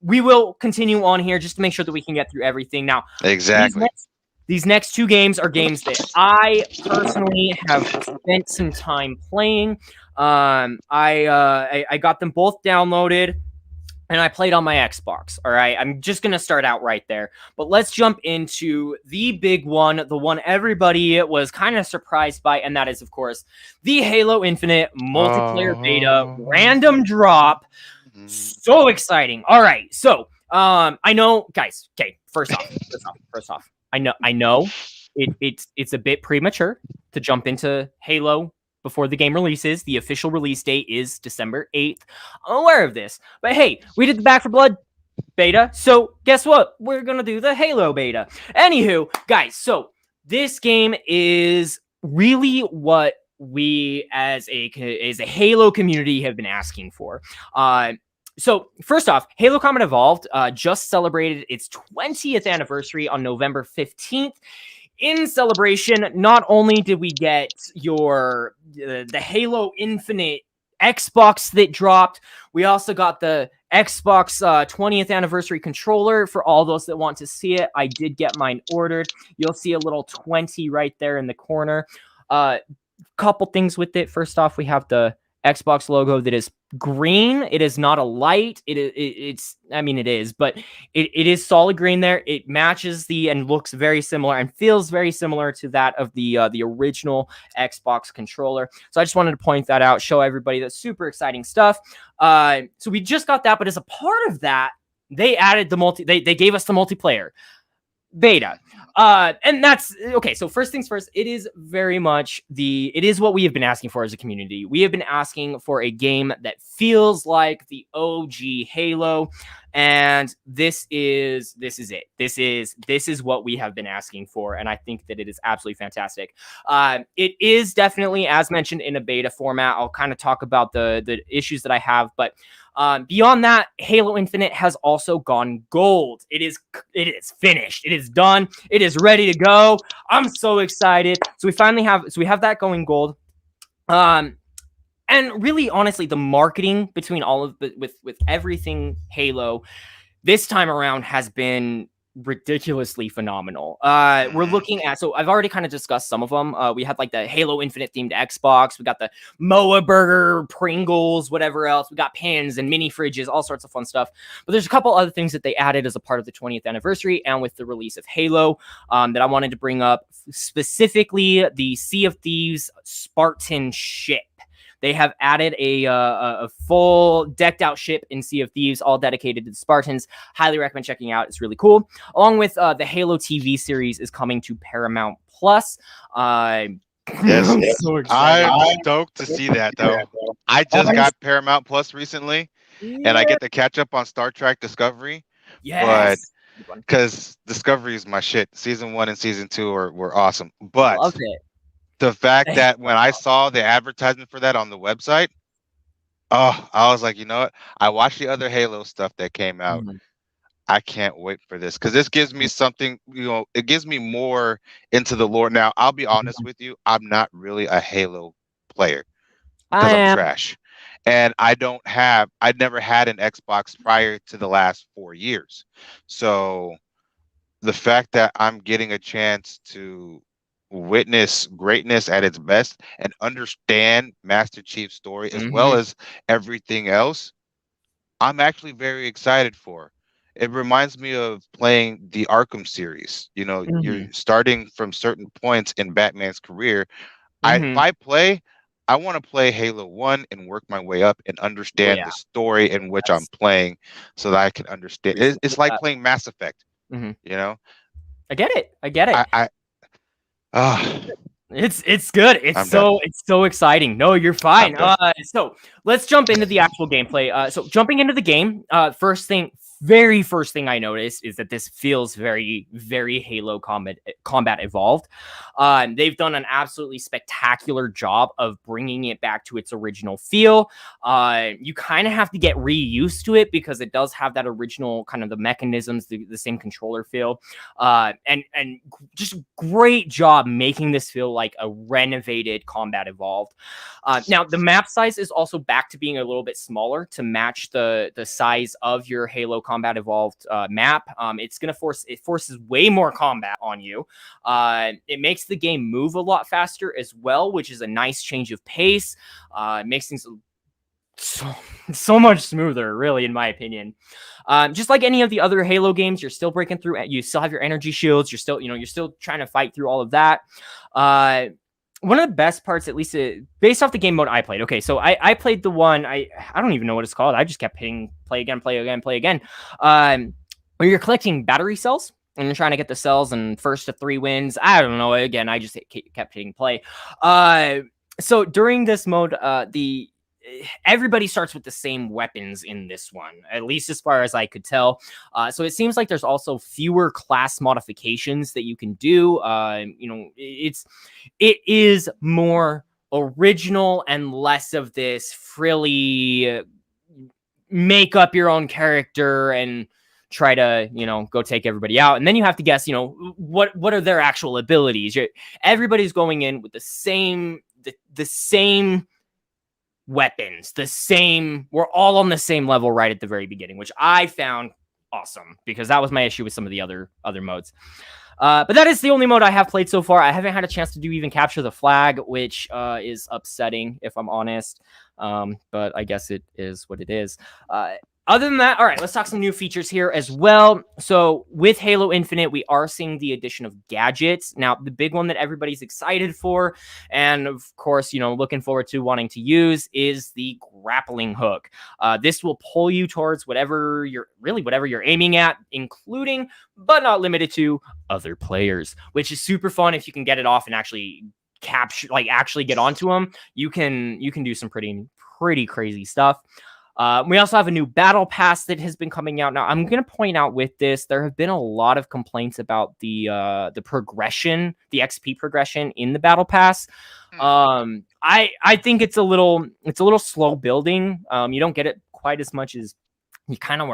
We will continue on here just to make sure that we can get through everything. Now, exactly. These next two games are games that I personally have spent some time playing. I got them both downloaded, and I played on my Xbox. All right, I'm just going to start out right there. But let's jump into the big one, the one everybody was kind of surprised by, and that is, of course, the Halo Infinite multiplayer beta random drop. So exciting. All right, so I know, guys, okay, first off, I know it's a bit premature to jump into Halo before the game releases. The official release date is December 8th. I'm aware of this. But hey, we did the Back 4 Blood beta, so guess what? We're going to do the Halo beta. Anywho, guys, so this game is really what we as a Halo community have been asking for. So first off, Halo Combat Evolved just celebrated its 20th anniversary on November 15th. In celebration, not only did we get the Halo Infinite Xbox that dropped, we also got the Xbox 20th anniversary controller for all those that want to see it. I did get mine ordered. You'll see a little 20 right there in the corner. Couple things with it. First off, we have the Xbox logo that is green. It is not a light. It is, but it is solid green there. It matches and looks very similar and feels very similar to that of the original Xbox controller. So I just wanted to point that out, show everybody that's super exciting stuff. So we just got that, but as a part of that, they added they gave us the multiplayer beta. And that's okay. So first things first, it is very much it is what we have been asking for as a community. We have been asking for a game that feels like the OG Halo. And this is it. This is what we have been asking for, and I think that it is absolutely fantastic. It is definitely, as mentioned, in a beta format. I'll kind of talk about the issues that I have, but beyond that, Halo Infinite has also gone gold. It is finished. It is done. It is ready to go. I'm so excited. So we have that going gold. And really, honestly, the marketing between all of with everything Halo this time around has been ridiculously phenomenal. We're looking at, so I've already kind of discussed some of them. We had like the Halo Infinite themed Xbox. We got the Moa Burger, Pringles, whatever else. We got pins and mini fridges, all sorts of fun stuff. But there's a couple other things that they added as a part of the 20th anniversary and with the release of Halo that I wanted to bring up, specifically the Sea of Thieves Spartan ship. They have added a full decked out ship in Sea of Thieves, all dedicated to the Spartans. Highly recommend checking out. It's really cool. Along with the Halo TV series is coming to Paramount Plus. Yes, I'm stoked to see that though. I just got Paramount Plus recently, and I get to catch up on Star Trek Discovery. Yes, but because Discovery is my shit. Season 1 and Season 2 were awesome, but I loved it. The fact that when I saw the advertisement for that on the website, I was like, you know what? I watched the other Halo stuff that came out. I can't wait for this because this gives me something, it gives me more into the lore. Now, I'll be honest with you. I'm not really a Halo player because I'm trash. And I'd never had an Xbox prior to the last 4 years. So the fact that I'm getting a chance to witness greatness at its best and understand Master Chief's story as well as everything else, I'm actually very excited for. It reminds me of playing the Arkham series. You're starting from certain points in Batman's career. If I play, I want to play Halo 1 and work my way up and understand the story in which I'm playing so that I can understand. It's like playing Mass Effect. I get it. It's good. It's so exciting. No, you're fine. So let's jump into the actual gameplay. So jumping into the game, very first thing I noticed is that this feels very, very Halo combat evolved. They've done an absolutely spectacular job of bringing it back to its original feel. You kind of have to get reused to it because it does have that original kind of the mechanisms, the same controller feel, and just great job making this feel like a renovated combat evolved. Now the map size is also back to being a little bit smaller to match the size of your Halo Combat Evolved map. It forces way more combat on you. It makes the game move a lot faster as well, which is a nice change of pace. It makes things so much smoother, really, in my opinion. Just like any of the other Halo games, you're still breaking through. You still have your energy shields. You're still trying to fight through all of that. One of the best parts, at least based off the game mode I played. Okay, so I played the one, I don't even know what it's called. I just kept hitting play again. Where you're collecting battery cells and you're trying to get the cells and first to 3 wins. I don't know. Again, I just kept hitting play. So during this mode, everybody starts with the same weapons in this one, at least as far as I could tell. So it seems like there's also fewer class modifications that you can do. It is more original and less of this frilly make up your own character and try to, go take everybody out. And then you have to guess, what are their actual abilities. Everybody's going in with the same weapons, we're all on the same level right at the very beginning, which I found awesome because that was my issue with some of the other modes. But that is the only mode I have played so far. I haven't had a chance to do even capture the flag, which is upsetting if I'm honest. But I guess it is what it is. Other than that, all right, let's talk some new features here as well. So with Halo Infinite, we are seeing the addition of gadgets. Now, the big one that everybody's excited for, and of course, looking forward to wanting to use is the grappling hook. This will pull you towards whatever you're aiming at, including, but not limited to, other players, which is super fun if you can get it off and actually actually get onto them. You can do some pretty crazy stuff. We also have a new battle pass that has been coming out. Now, I'm going to point out with this, there have been a lot of complaints about the progression, the XP progression in the battle pass. I think it's a little slow building. You don't get it quite as much as you kind of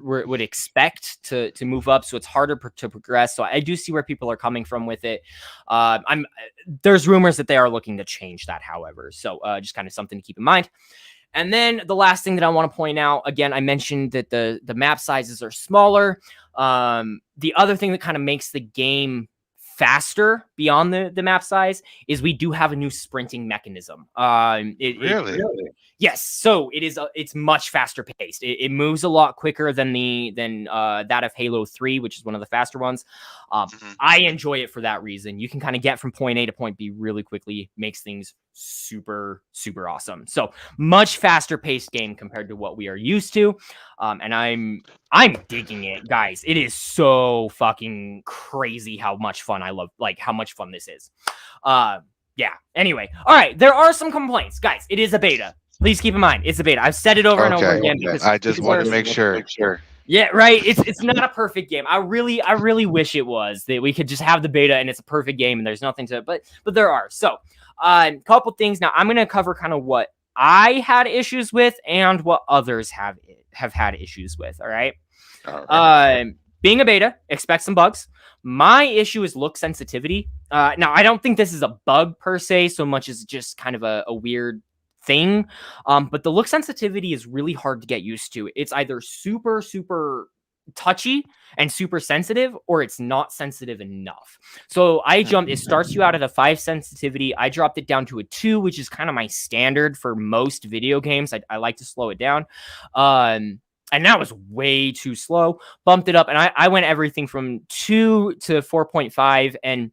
would expect to move up, so it's harder to progress. So I do see where people are coming from with it. There's rumors that they are looking to change that, however, so just kind of something to keep in mind. And then the last thing that I want to point out, again, I mentioned that the map sizes are smaller. The other thing that kind of makes the game faster beyond the map size is we do have a new sprinting mechanism. Really? Yes. So it's much faster paced. It moves a lot quicker than that of Halo 3, which is one of the faster ones. I enjoy it for that reason. You can kind of get from point A to point B really quickly, makes things super, super awesome. So much faster paced game compared to what we are used to. And I'm digging it, guys. It is so fucking crazy how much fun I love, like how much fun this is. Yeah. Anyway, all right. There are some complaints, guys. It is a beta. Please keep in mind, it's a beta. I've said it over and over again. Because I just want to make sure. Yeah, right. It's not a perfect game. I really wish it was, that we could just have the beta and it's a perfect game and there's nothing to it. But there are. So, a couple things. Now, I'm going to cover kind of what I had issues with and what others have had issues with. All right. Being a beta, expect some bugs. My issue is look sensitivity. Now, I don't think this is a bug per se, so much as just kind of a weird thing. But the look sensitivity is really hard to get used to. It's either super, super touchy and super sensitive, or it's not sensitive enough. So it starts you out at a 5 sensitivity. I dropped it down to a 2, which is kind of my standard for most video games. I like to slow it down. And that was way too slow. Bumped it up, and I went everything from 2 to 4.5 and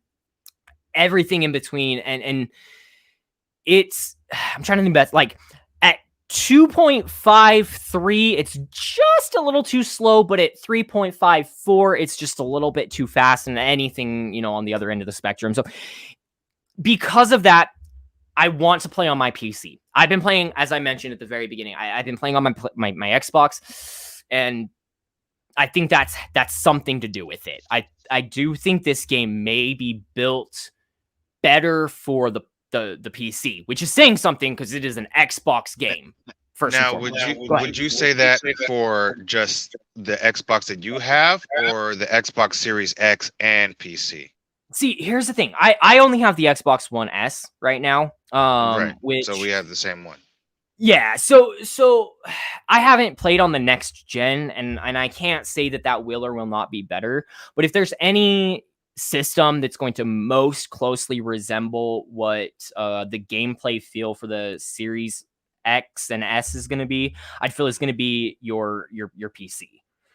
everything in between. And it's, I'm trying to think best, like at 2.53, it's just a little too slow, but at 3.54, it's just a little bit too fast, and anything, on the other end of the spectrum. So because of that, I want to play on my PC. I've been playing, as I mentioned at the very beginning, I've been playing on my Xbox, and I think that's something to do with it. I do think this game may be built better for the PC, which is saying something because it is an Xbox game. Now, would you say that for just the Xbox that you have, or the Xbox Series X and PC? See, here's the thing. I only have the Xbox One S right now. Right. Which, so we have the same one. Yeah. So I haven't played on the next gen, and I can't say that will or will not be better. But if there's any system that's going to most closely resemble what the gameplay feel for the Series X and S is going to be, I'd feel it's going to be your PC,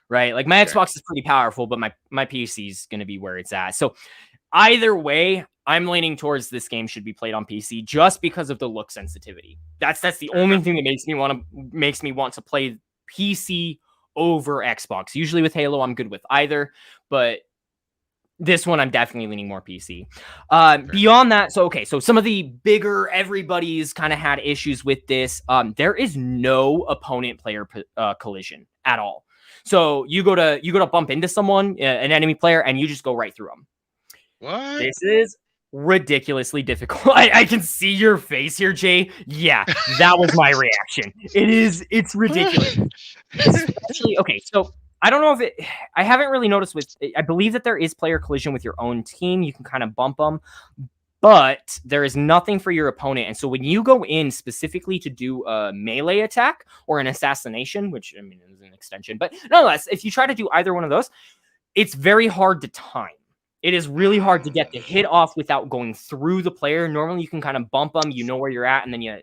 right? Like my Xbox is pretty powerful, but my PC is going to be where it's at. So either way, I'm leaning towards this game should be played on PC just because of the look sensitivity. That's the only thing that makes me want to play PC over Xbox. Usually with Halo, I'm good with either, but this one I'm definitely leaning more PC. Beyond that, so some of the bigger, everybody's kind of had issues with this. There is no opponent player collision at all. So you go to bump into someone, an enemy player, and you just go right through them. What? This is ridiculously difficult. I can see your face here, Jay. Yeah, that was my reaction. It's ridiculous. Especially, so I don't know if I haven't really noticed I believe that there is player collision with your own team. You can kind of bump them, but there is nothing for your opponent. And so when you go in specifically to do a melee attack or an assassination, which I mean is an extension, but nonetheless, if you try to do either one of those, it's very hard to time. It is really hard to get the hit off without going through the player. Normally you can kind of bump them, you know where you're at, and then you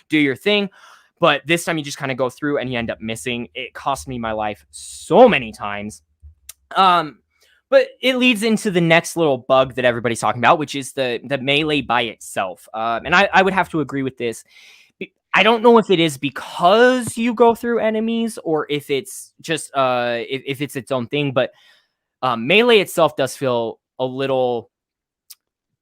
do your thing. But this time you just kind of go through and you end up missing. It cost me my life so many times. But it leads into the next little bug that everybody's talking about, which is the melee by itself. And I would have to agree with this. I don't know if it is because you go through enemies or if it's just if it's its own thing, but melee itself does feel a little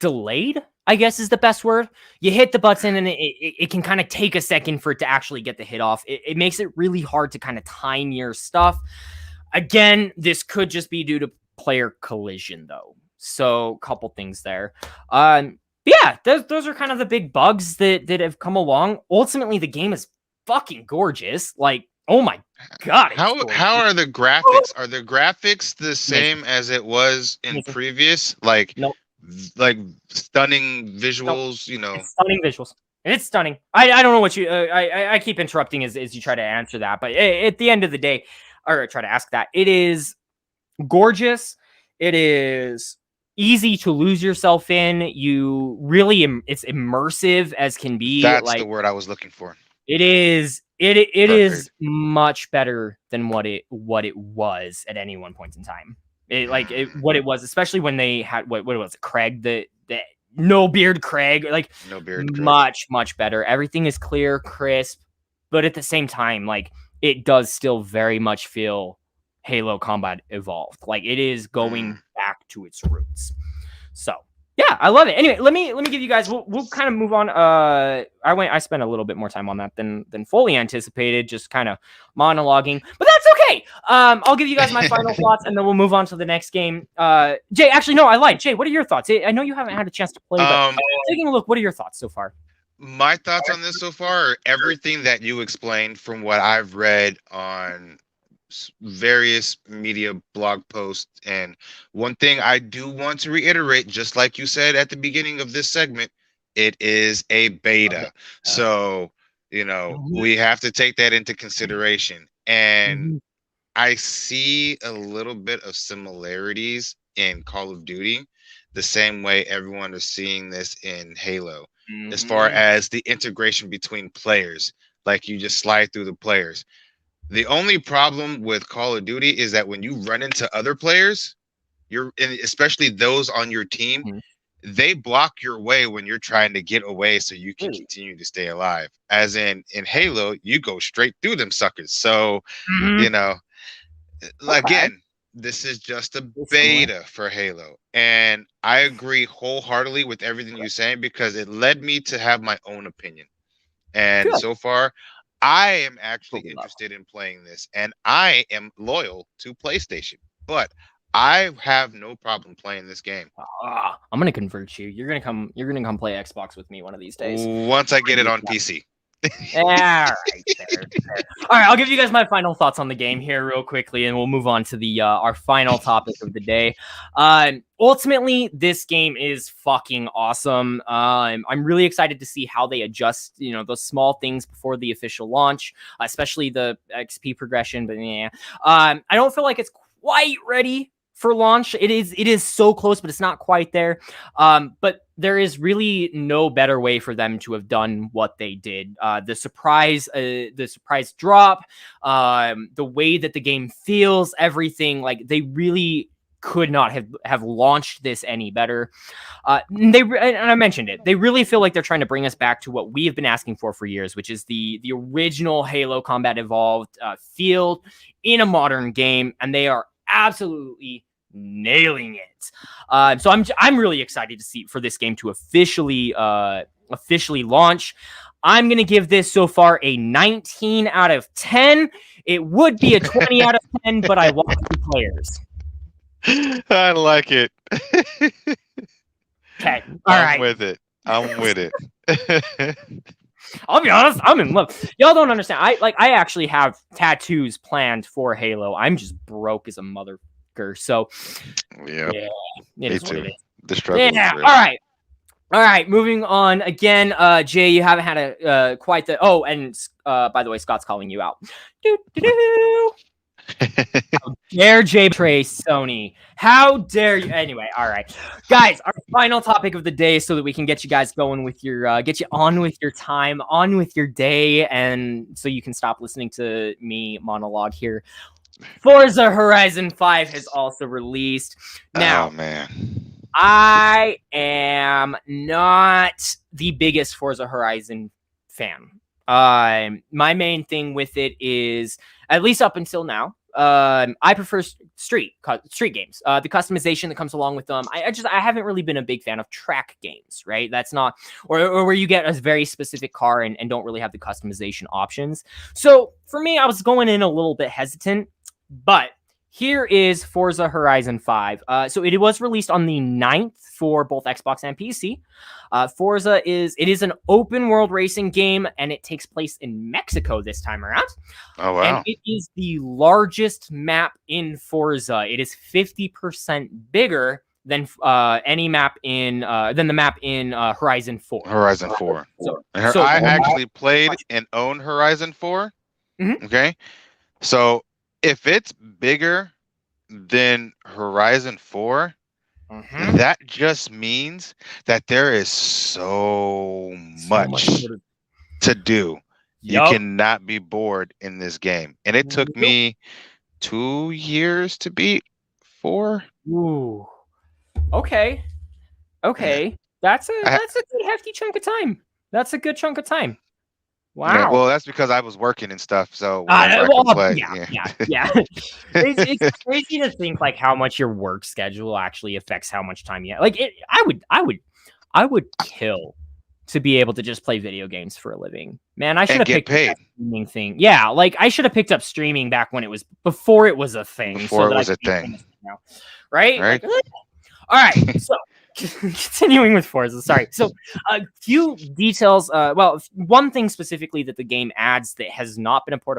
delayed, I guess is the best word. You hit the button and it can kind of take a second for it to actually get the hit off. It makes it really hard to kind of time your stuff. Again, this could just be due to player collision, though. So, couple things there. Yeah, those are kind of the big bugs that have come along. Ultimately, the game is fucking gorgeous. Like, oh my god, how are the graphics? Are the graphics the same as it was in previous? Like, nope. Like stunning visuals, you know. It's stunning visuals. It's stunning. I don't know what you. I keep interrupting as you try to answer that, but at the end of the day, or try to ask that, it is gorgeous. It is easy to lose yourself in. You really, it's immersive as can be. That's like, the word I was looking for. It is. It is much better than what it was at any one point in time. What it was, especially when they had what was it, Craig, the no beard Craig, like no beard Craig. much better. Everything is clear, crisp, but at the same time, like it does still very much feel Halo Combat Evolved. Like it is going back to its roots. So yeah, I love it. Anyway, let me give you guys. We'll kind of move on. I spent a little bit more time on that than fully anticipated, just kind of monologuing, but that's okay. I'll give you guys my final thoughts, and then we'll move on to the next game. Jay, actually, no, I lied. Jay, what are your thoughts? I know you haven't had a chance to play, but taking a look, what are your thoughts so far? My thoughts on this so far are everything that you explained from what I've read on various media blog posts. And one thing I do want to reiterate, just like you said at the beginning of this segment, it is a beta. So, you know, we have to take that into consideration. And I see a little bit of similarities in Call of Duty, the same way everyone is seeing this in Halo, as far as the integration between players, like you just slide through the players. The only problem with Call of Duty is that when you run into other players, especially those on your team, they block your way when you're trying to get away so you can continue to stay alive. As in Halo, you go straight through them suckers. So, you know, again, this is just a beta for Halo. And I agree wholeheartedly with everything you're saying because it led me to have my own opinion. And so far, I am actually interested in playing this, and I am loyal to PlayStation, but I have no problem playing this game. I'm gonna convert you. You're gonna come play Xbox with me one of these days. Once I get it on PC. All right, fair. All right, I'll give you guys my final thoughts on the game here real quickly, and we'll move on to the our final topic of the day. Ultimately, this game is fucking awesome. I'm really excited to see how they adjust, you know, those small things before the official launch, especially the XP progression. But yeah, I don't feel like it's quite ready for launch. It is so close, but it's not quite there. But there is really no better way for them to have done what they did. The surprise drop, the way that the game feels, everything, like they really could not have launched this any better. And I mentioned it. They really feel like they're trying to bring us back to what we have been asking for years, which is the original Halo Combat Evolved field in a modern game, and they are absolutely nailing it. So I'm really excited to see for this game to officially launch. I'm gonna give this so far a 19 out of 10. It would be a 20 out of 10, but I lost the players. I like it. Okay, all right. I'm with it. I'll be honest, I'm in love. Y'all don't understand. I actually have tattoos planned for Halo. I'm just broke as a mother. So yeah, it is what it is. The struggle. Yeah. All right. Moving on again. Jay, you haven't had quite the. Oh, and by the way, Scott's calling you out. How dare Jay betray Sony? How dare you? Anyway, all right, guys. Our final topic of the day, so that we can get you guys going with your, get you on with your time, on with your day, and so you can stop listening to me monologue here. Forza Horizon 5 has also released. Now, oh, man. I am not the biggest Forza Horizon fan. My main thing with it is, at least up until now, I prefer street games. The customization that comes along with them. I haven't really been a big fan of track games, right? That's not, or where you get a very specific car and don't really have the customization options. So for me, I was going in a little bit hesitant, but here is Forza Horizon 5. So it was released on the 9th for both Xbox and PC. Forza is an open world racing game, and it takes place in Mexico this time around. Oh wow! And it is the largest map in Forza. It is 50% bigger than any map in the map in Horizon 4. Horizon 4. So I actually played and own Horizon 4. Mhm. Okay, so if it's bigger than Horizon 4, that just means that there is so much to do. You cannot be bored in this game. And it took me 2 years to beat 4. Ooh. Okay. That's a good hefty chunk of time. That's a good chunk of time. Wow. Yeah, well, that's because I was working and stuff, so I could play. Yeah. It's crazy to think like how much your work schedule actually affects how much time you have. Like I would kill to be able to just play video games for a living. Man, I should have picked up that streaming thing. Yeah, like I should have picked up streaming back when it was before it was a thing. Before it was a thing. Right? Like, all right. So continuing with Forza, sorry. So a few details. Well, one thing specifically that the game adds that has not been a part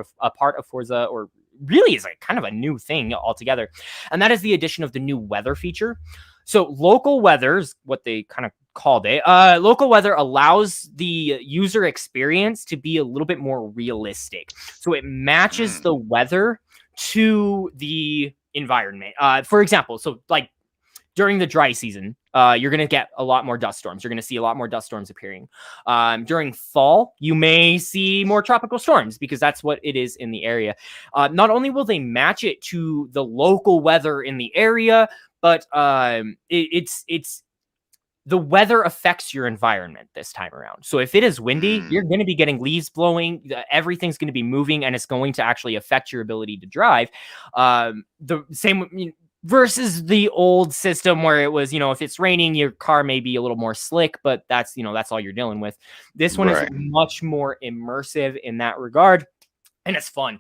of Forza, or really is kind of a new thing altogether, and that is the addition of the new weather feature. So local weather is what they kind of called it. Local weather allows the user experience to be a little bit more realistic. So it matches the weather to the environment. For example, so like during the dry season, you're going to get a lot more dust storms. You're going to see a lot more dust storms appearing. During fall, you may see more tropical storms because that's what it is in the area. Not only will they match it to the local weather in the area, but it's the weather affects your environment this time around. So if it is windy, you're going to be getting leaves blowing. Everything's going to be moving, and it's going to actually affect your ability to drive. The same versus the old system where it was, if it's raining, your car may be a little more slick, but that's all you're dealing with. This one is much more immersive in that regard. And it's fun.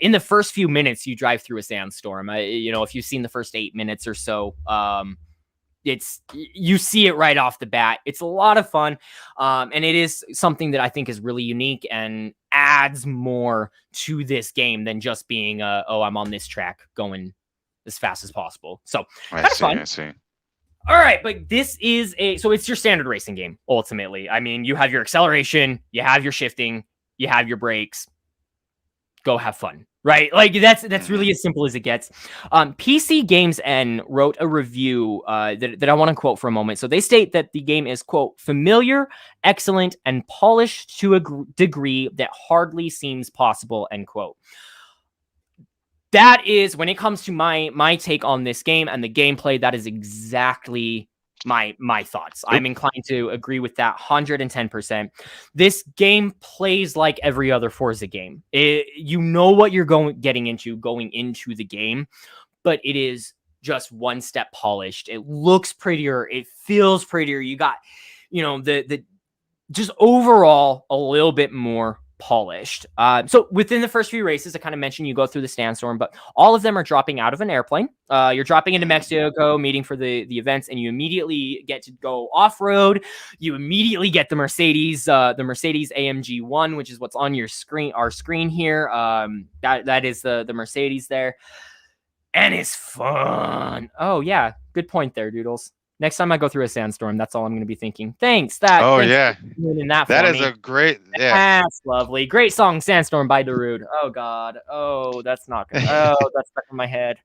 In the first few minutes, you drive through a sandstorm. If you've seen the first 8 minutes or so, you see it right off the bat. It's a lot of fun. And it is something that I think is really unique and adds more to this game than just being, I'm on this track going as fast as possible. So that's fun. I see. All right, but this is so it's your standard racing game, ultimately. I mean, you have your acceleration, you have your shifting, you have your brakes. Go have fun, right? Like that's really as simple as it gets. PC Games N wrote a review that I want to quote for a moment. So they state that the game is, quote, familiar, excellent, and polished to a degree that hardly seems possible, end quote. That is, when it comes to my take on this game and the gameplay, that is exactly my thoughts. I'm inclined to agree with that 110%. This game plays like every other Forza game. You know what you're getting into going into the game, but it is just one step polished. It looks prettier. It feels prettier. You got, the just overall a little bit more polished. So within the first few races, I kind of mentioned you go through the sandstorm, but all of them are dropping out of an airplane. You're dropping into Mexico, meeting for the events, and you immediately get to go off-road. You immediately get the Mercedes AMG 1, which is what's on your screen, our screen here. That is the Mercedes there. And it's fun. Oh yeah, good point there, Doodles. Next time I go through a sandstorm, that's all I'm going to be thinking. Thanks. That is a great. Yeah, that's lovely. Great song, "Sandstorm" by DaDewdlyDoo. Oh God. Oh, that's not good. Oh, that's stuck in my head.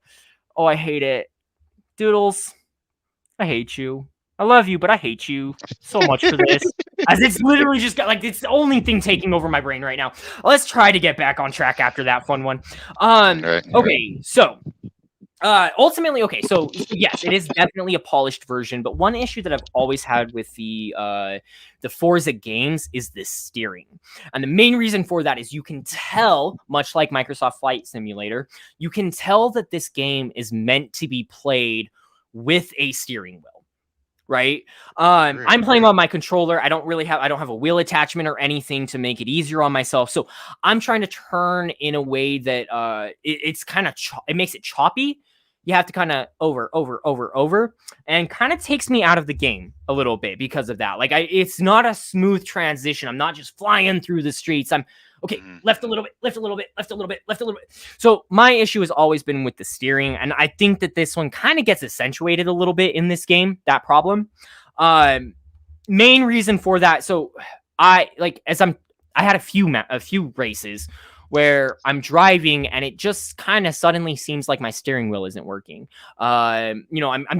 Oh, I hate it. Doodles, I hate you. I love you, but I hate you so much for this. As it's literally just got it's the only thing taking over my brain right now. Let's try to get back on track after that fun one. Okay, so Ultimately, okay, so yes, it is definitely a polished version, but one issue that I've always had with the Forza games is the steering. And the main reason for that is you can tell, much like Microsoft Flight Simulator, you can tell that this game is meant to be played with a steering wheel. Right. I'm playing on my controller. I don't have a wheel attachment or anything to make it easier on myself. So I'm trying to turn in a way that it's kind of it makes it choppy. You have to kind of over, and kind of takes me out of the game a little bit because of that. Like it's not a smooth transition. I'm not just flying through the streets. I'm okay, left a little bit, left a little bit, left a little bit, left a little bit. So my issue has always been with the steering, and I think that this one kind of gets accentuated a little bit in this game, that problem. Main reason for that, so I had a few races where I'm driving and it just kind of suddenly seems like my steering wheel isn't working. I'm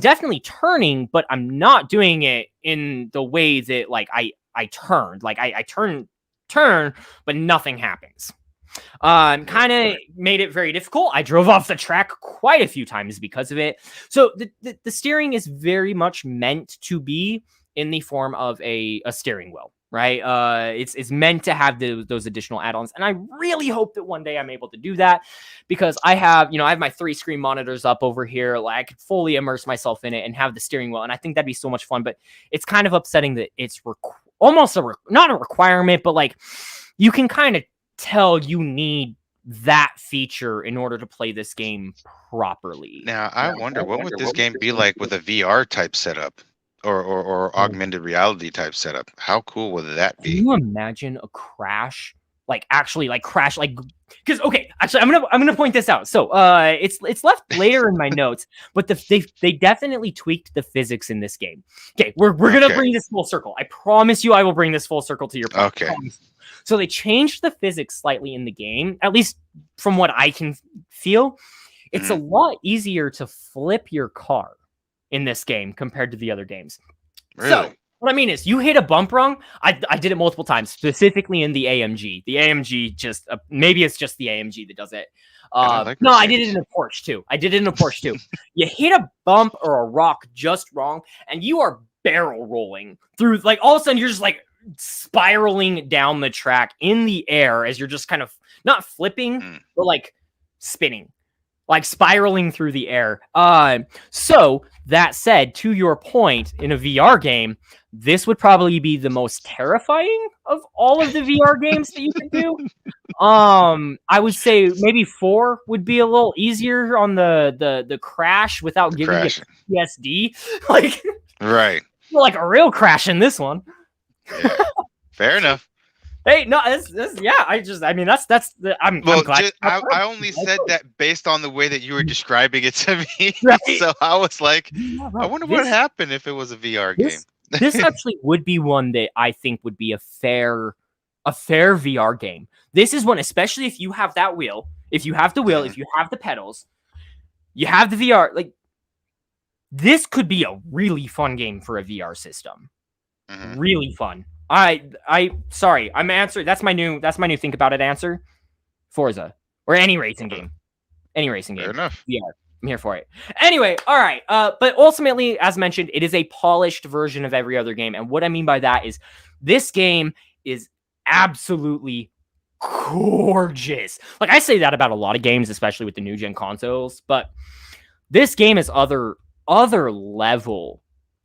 definitely turning, but I'm not doing it in the way that like I turned. Like I turn, but nothing happens. Kind of made it very difficult. I drove off the track quite a few times because of it. So the steering is very much meant to be in the form of a steering wheel, right? It's meant to have those additional add-ons, and I really hope that one day I'm able to do that because I have my 3 screen monitors up over here. Like I could fully immerse myself in it and have the steering wheel, and I think that'd be so much fun. But it's kind of upsetting that it's almost not a requirement, but like you can kind of tell you need that feature in order to play this game properly. Now, I wonder what would this game be like with a VR type setup or augmented reality type setup? How cool would that be? Can you imagine a crash? Like actually like crash like because okay, actually I'm gonna point this out. So it's left later in my notes, but they definitely tweaked the physics in this game. Okay, we're gonna bring this full circle. I promise you I will bring this full circle to your point. Okay. So they changed the physics slightly in the game, at least from what I can feel. It's a lot easier to flip your car in this game compared to the other games. Really? So what I mean is, you hit a bump rung. I did it multiple times, specifically in the AMG. The AMG just maybe it's just the AMG that does it. I did it in a Porsche too. You hit a bump or a rock just wrong, and you are barrel rolling through. Like all of a sudden, you're just like spiraling down the track in the air as you're just kind of not flipping, but like spinning. Like spiraling through the air. So that said, to your point, in a VR game, this would probably be the most terrifying of all of the VR games that you could do. I would say maybe 4 would be a little easier on the crash without giving you PTSD. Like right. Like a real crash in this one. Yeah. Fair enough. Hey, no, that's I'm glad. I only said that based on the way that you were describing it to me. Right. So I was like, I wonder what happened if it was a VR game. This actually would be one that I think would be a fair VR game. This is one, especially if you have that wheel, if you have the wheel, if you have the pedals, you have the VR. Like, this could be a really fun game for a VR system. Really fun. Sorry, I'm answering. That's my new think about it answer. Forza or any racing game. Fair enough. Yeah, I'm here for it. Anyway, all right. But ultimately, as mentioned, it is a polished version of every other game. And what I mean by that is this game is absolutely gorgeous. Like I say that about a lot of games, especially with the new gen consoles, but this game is other level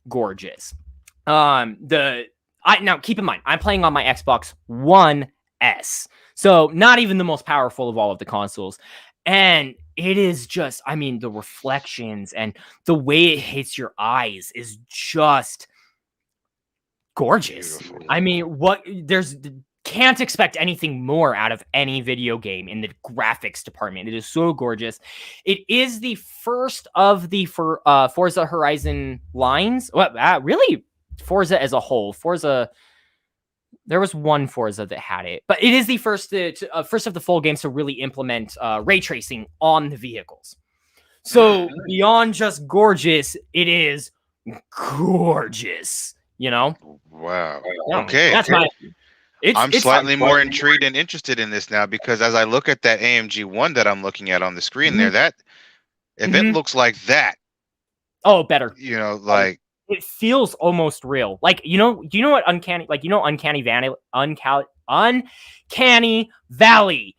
gorgeous. Now keep in mind, I'm playing on my Xbox One S, so not even the most powerful of all of the consoles. And it is just, I mean, the reflections and the way it hits your eyes is just gorgeous. Beautiful. I mean, can't expect anything more out of any video game in the graphics department. It is so gorgeous. It is the first of the Forza Horizon lines. Well, really? Forza as a whole. There was one Forza that had it, but it is the first of the full games to really implement ray tracing on the vehicles. So beyond just gorgeous, it is gorgeous. You know? Wow. Yeah, okay. That's I'm slightly more intrigued and interested in this now because as I look at that AMG 1 that I'm looking at on the screen there, If it looks like that, oh, better. like It feels almost real. Like, do you know what uncanny, like, Uncanny Valley, Uncanny Valley.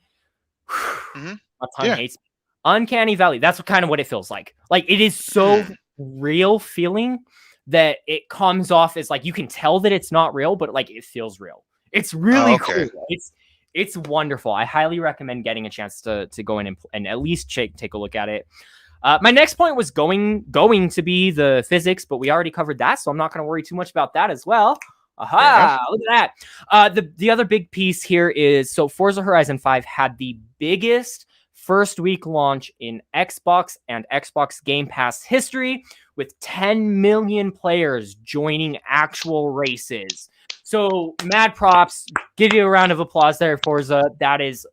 My tongue Yeah. hates me. Uncanny Valley. That's kind of what it feels like. Like, it is so real feeling that it comes off as like, you can tell that it's not real, but like, it feels real. It's really cool. It's wonderful. I highly recommend getting a chance to go in and at least take a look at it. My next point was going to be the physics, but we already covered that, so I'm not going to worry too much about that as well. Aha! Look at that. The other big piece here is, so Forza Horizon 5 had the biggest first week launch in Xbox and Xbox Game Pass history, with 10 million players joining actual races. So mad props. Give you a round of applause there, Forza. That is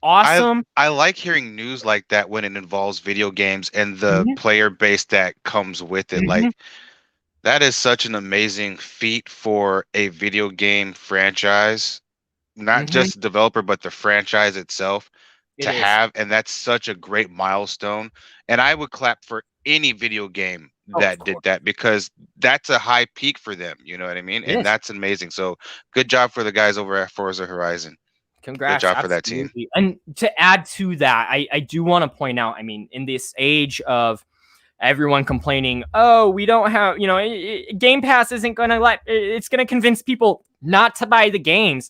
awesome. I like hearing news like that when it involves video games and the player base that comes with it. Like, that is such an amazing feat for a video game franchise, not just the developer, but the franchise itself to have. And that's such a great milestone. And I would clap for any video game that did that, because that's a high peak for them. You know what I mean? And that's amazing. So good job for the guys over at Forza Horizon. Congrats. Good job for that team. And to add to that, I do want to point out, I mean, in this age of everyone complaining, oh, we don't have, Game Pass isn't going to it's going to convince people not to buy the games.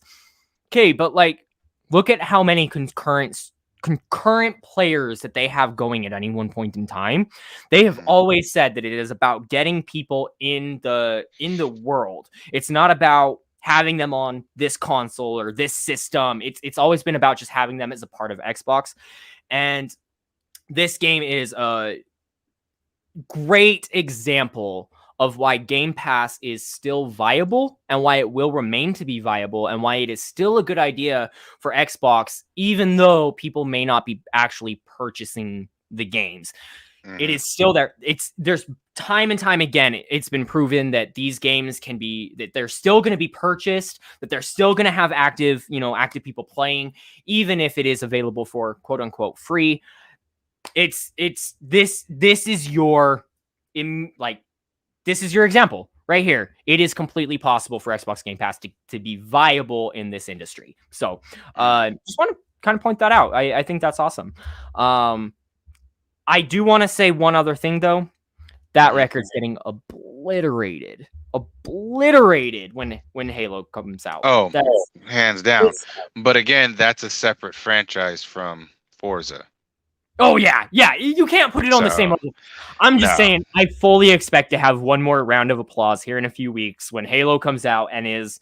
Okay, but like, look at how many concurrent players that they have going at any one point in time. They have always said that it is about getting people in the world. It's not about having them on this console or this system. It's always been about just having them as a part of Xbox. And this game is a great example of why Game Pass is still viable and why it will remain to be viable and why it is still a good idea for Xbox, even though people may not be actually purchasing the games. It is still there. There's time and time again, it's been proven that these games that they're still going to be purchased, that they're still going to have active people playing, even if it is available for quote unquote free. This is your example right here. It is completely possible for Xbox Game Pass to be viable in this industry. So just want to kind of point that out. I think that's awesome. I do want to say one other thing, though. That record's getting obliterated when Halo comes out. Oh, hands down. But again, that's a separate franchise from Forza. Oh, yeah. You can't put it on the same level. I'm just saying, I fully expect to have one more round of applause here in a few weeks when Halo comes out and is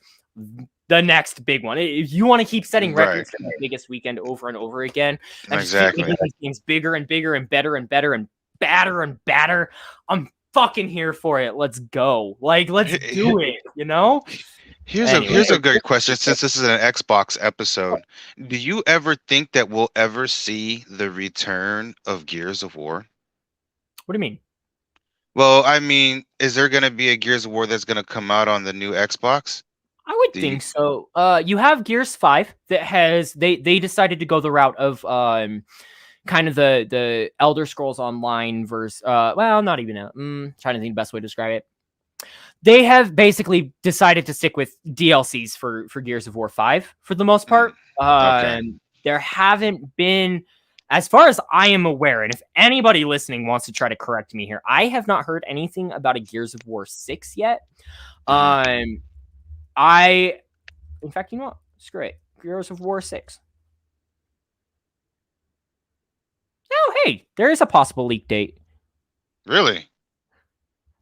the next big one. If you want to keep setting records for the biggest weekend over and over again, and just making these games bigger and bigger and better and better and badder and badder, I'm fucking here for it. Let's go. Like, let's do it, Here's a good question, since this is an Xbox episode. Do you ever think that we'll ever see the return of Gears of War? What do you mean? Well, I mean, is there going to be a Gears of War that's going to come out on the new Xbox? I would think so. You have Gears 5 that has they decided to go the route of kind of the Elder Scrolls Online verse. Well, not even trying to think the best way to describe it. They have basically decided to stick with DLCs for Gears of War 5 for the most part. There haven't been, as far as I am aware, and if anybody listening wants to try to correct me here, I have not heard anything about a Gears of War 6 yet. In fact, you know what? Screw it. Gears of War 6. Oh, hey, there is a possible leak date. Really?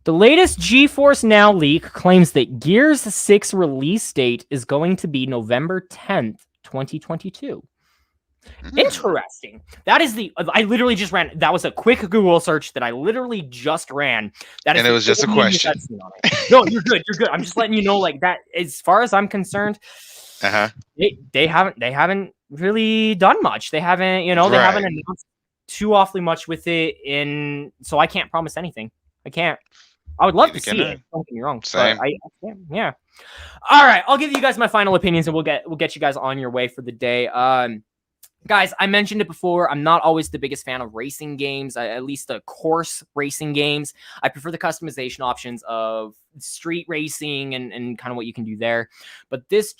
The latest GeForce Now leak claims that Gears 6 release date is going to be November 10th, 2022. Interesting. That is I literally just ran. That was a quick Google search that I literally just ran. And it was just a question. No, you're good. You're good. I'm just letting you know, like, that. As far as I'm concerned, they haven't really done much. They haven't, they haven't announced too awfully much with it. So I can't promise anything. I can't. I would love to see it. Don't get me wrong. Same. But yeah. All right, I'll give you guys my final opinions, and we'll get you guys on your way for the day. Guys, I mentioned it before. I'm not always the biggest fan of racing games, at least the course racing games. I prefer the customization options of street racing and kind of what you can do there. But this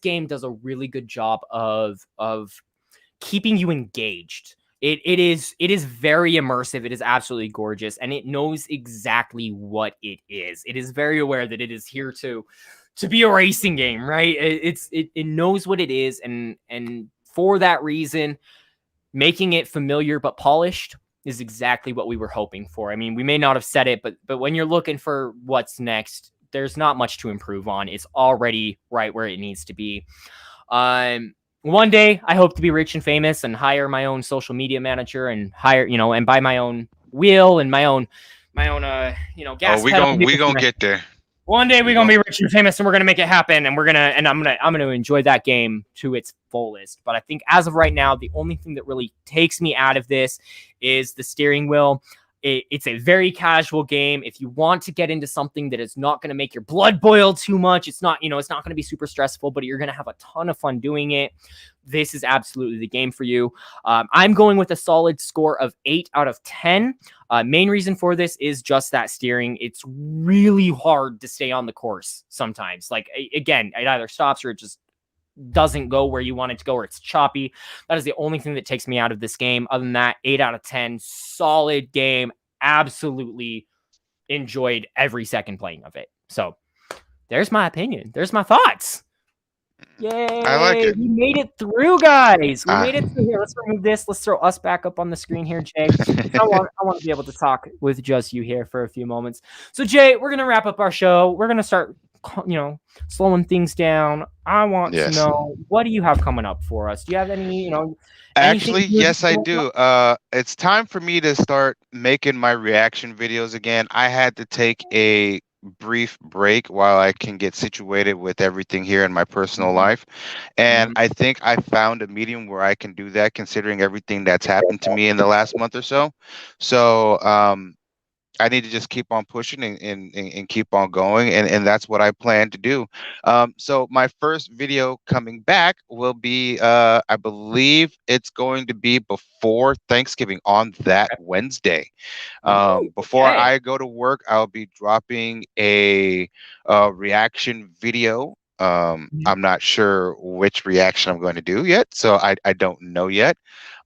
game does a really good job of keeping you engaged. It is very immersive. It is absolutely gorgeous, and it knows exactly what it is. It is very aware that it is here to be a racing game, right? It knows what it is, and for that reason, making it familiar but polished is exactly what we were hoping for. I mean, we may not have said it, but when you're looking for what's next, there's not much to improve on. It's already right where it needs to be. One day I hope to be rich and famous and hire my own social media manager and and buy my own wheel and my own gas pedal. We gonna get there. One day we're gonna be rich and famous, and we're gonna make it happen, and I'm gonna enjoy that game to its fullest. But I think as of right now, the only thing that really takes me out of this is the steering wheel. It's a very casual game. If you want to get into something that is not going to make your blood boil too much, it's not going to be super stressful, but you're going to have a ton of fun doing it. This is absolutely the game for you. I'm going with a solid score of 8 out of 10. Main reason for this is just that steering. It's really hard to stay on the course sometimes. Like, again, it either stops or it just doesn't go where you want it to go, or it's choppy. That is the only thing that takes me out of this game. Other than that, 8 out of 10, solid game. Absolutely enjoyed every second playing of it. So there's my opinion. There's my thoughts. Yay! I like it. We made it through, guys. We made it through here. Let's remove this. Let's throw us back up on the screen here, Jay. I want to be able to talk with just you here for a few moments. So, Jay, we're gonna wrap up our show. We're gonna start slowing things down. I want to know, what do you have coming up for us? Do you have any, Actually, yes, I do. It's time for me to start making my reaction videos again. I had to take a brief break while I can get situated with everything here in my personal life. And I think I found a medium where I can do that, considering everything that's happened to me in the last month or so. So, I need to just keep on pushing and keep on going, and that's what I plan to do. So my first video coming back will be, I believe it's going to be before Thanksgiving on that Wednesday. Before I go to work, I'll be dropping a reaction video. I'm not sure which reaction I'm going to do yet, so I don't know yet.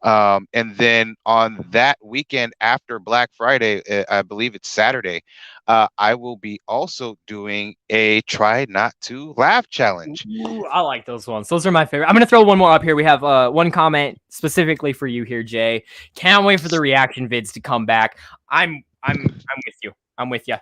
And then on that weekend after Black Friday, I believe it's Saturday, I will be also doing a try not to laugh challenge. Ooh, I like those ones. Those are my favorite. I'm going to throw one more up here. We have one comment specifically for you here, Jay. Can't wait for the reaction vids to come back. I'm with you. I'm with you.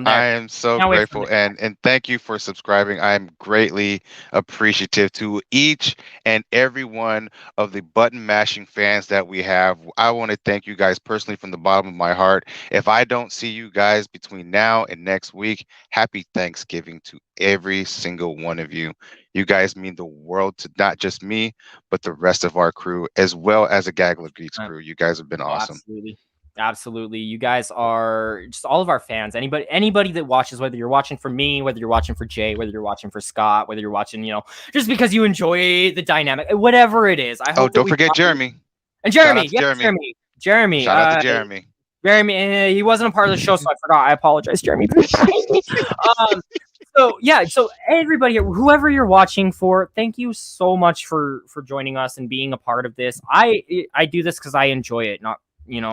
I am so grateful, and thank you for subscribing. I'm greatly appreciative to each and every one of the button mashing fans that we have. I want to thank you guys personally from the bottom of my heart. If I don't see you guys between now and next week, happy Thanksgiving to every single one of you. You guys mean the world to not just me, but the rest of our crew, as well as a Gaggle of Geeks crew. You guys have been awesome. Absolutely. You guys are just all of our fans. Anybody that watches, whether you're watching for me, whether you're watching for Jay, whether you're watching for Scott, whether you're watching, just because you enjoy the dynamic, whatever it is. I hope don't forget Jeremy. And Jeremy. Jeremy. Shout out to Jeremy. Jeremy, he wasn't a part of the show, so I forgot. I apologize, Jeremy. So everybody, whoever you're watching for, thank you so much for joining us and being a part of this. I do this because I enjoy it, not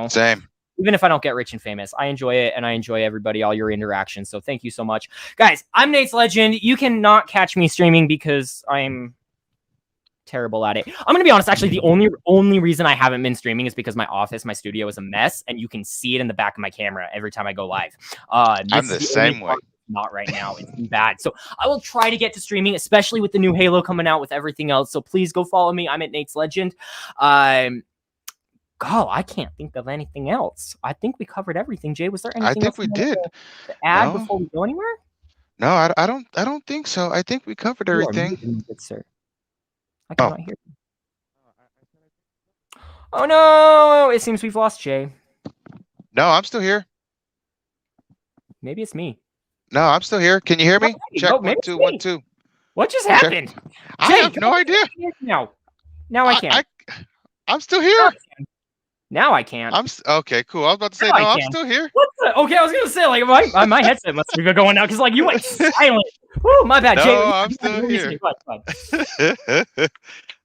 same. Even if I don't get rich and famous, I enjoy it, and I enjoy everybody, all your interactions. So thank you so much, guys. I'm NatesLegend. You cannot catch me streaming because I'm terrible at it. I'm gonna be honest. Actually, the only reason I haven't been streaming is because my studio is a mess, and you can see it in the back of my camera every time I go live. I'm the same way. Not right now. It's been bad. So I will try to get to streaming, especially with the new Halo coming out with everything else. So please go follow me. I'm at NatesLegend. I can't think of anything else. I think we covered everything. Jay, was there anything else we did to add before we go anywhere? No, I don't think so. I think we covered everything. Good, sir. I cannot hear you. Oh no! It seems we've lost Jay. No, I'm still here. Maybe it's me. No, I'm still here. Can you hear me? Check 1 2 1 2. What just happened? I have no idea. No. Now I can. I'm still here. Now I can't. Okay, cool. I was about to say Now I no. I'm can. still here. What the? Okay, I was gonna say like my headset must be going now because like you went silent. Woo, my bad. No, Jay, I'm still here. Fine.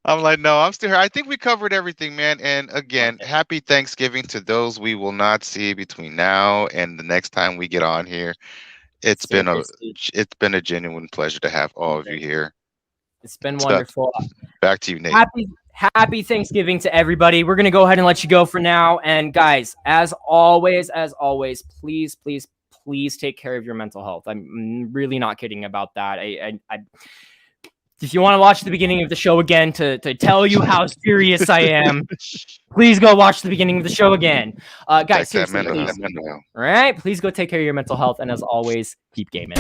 I'm like, no, I'm still here. I think we covered everything, man. And again, happy Thanksgiving to those we will not see between now and the next time we get on here. It's been a genuine pleasure to have all of you here. It's been wonderful. Back to you, Nate. Happy Thanksgiving to everybody. We're going to go ahead and let you go for now. And guys, as always, please take care of your mental health. I'm really not kidding about that. If you want to watch the beginning of the show again to tell you how serious I am, please go watch the beginning of the show again. Guys, seriously, please. All right, please go take care of your mental health. And as always, keep gaming.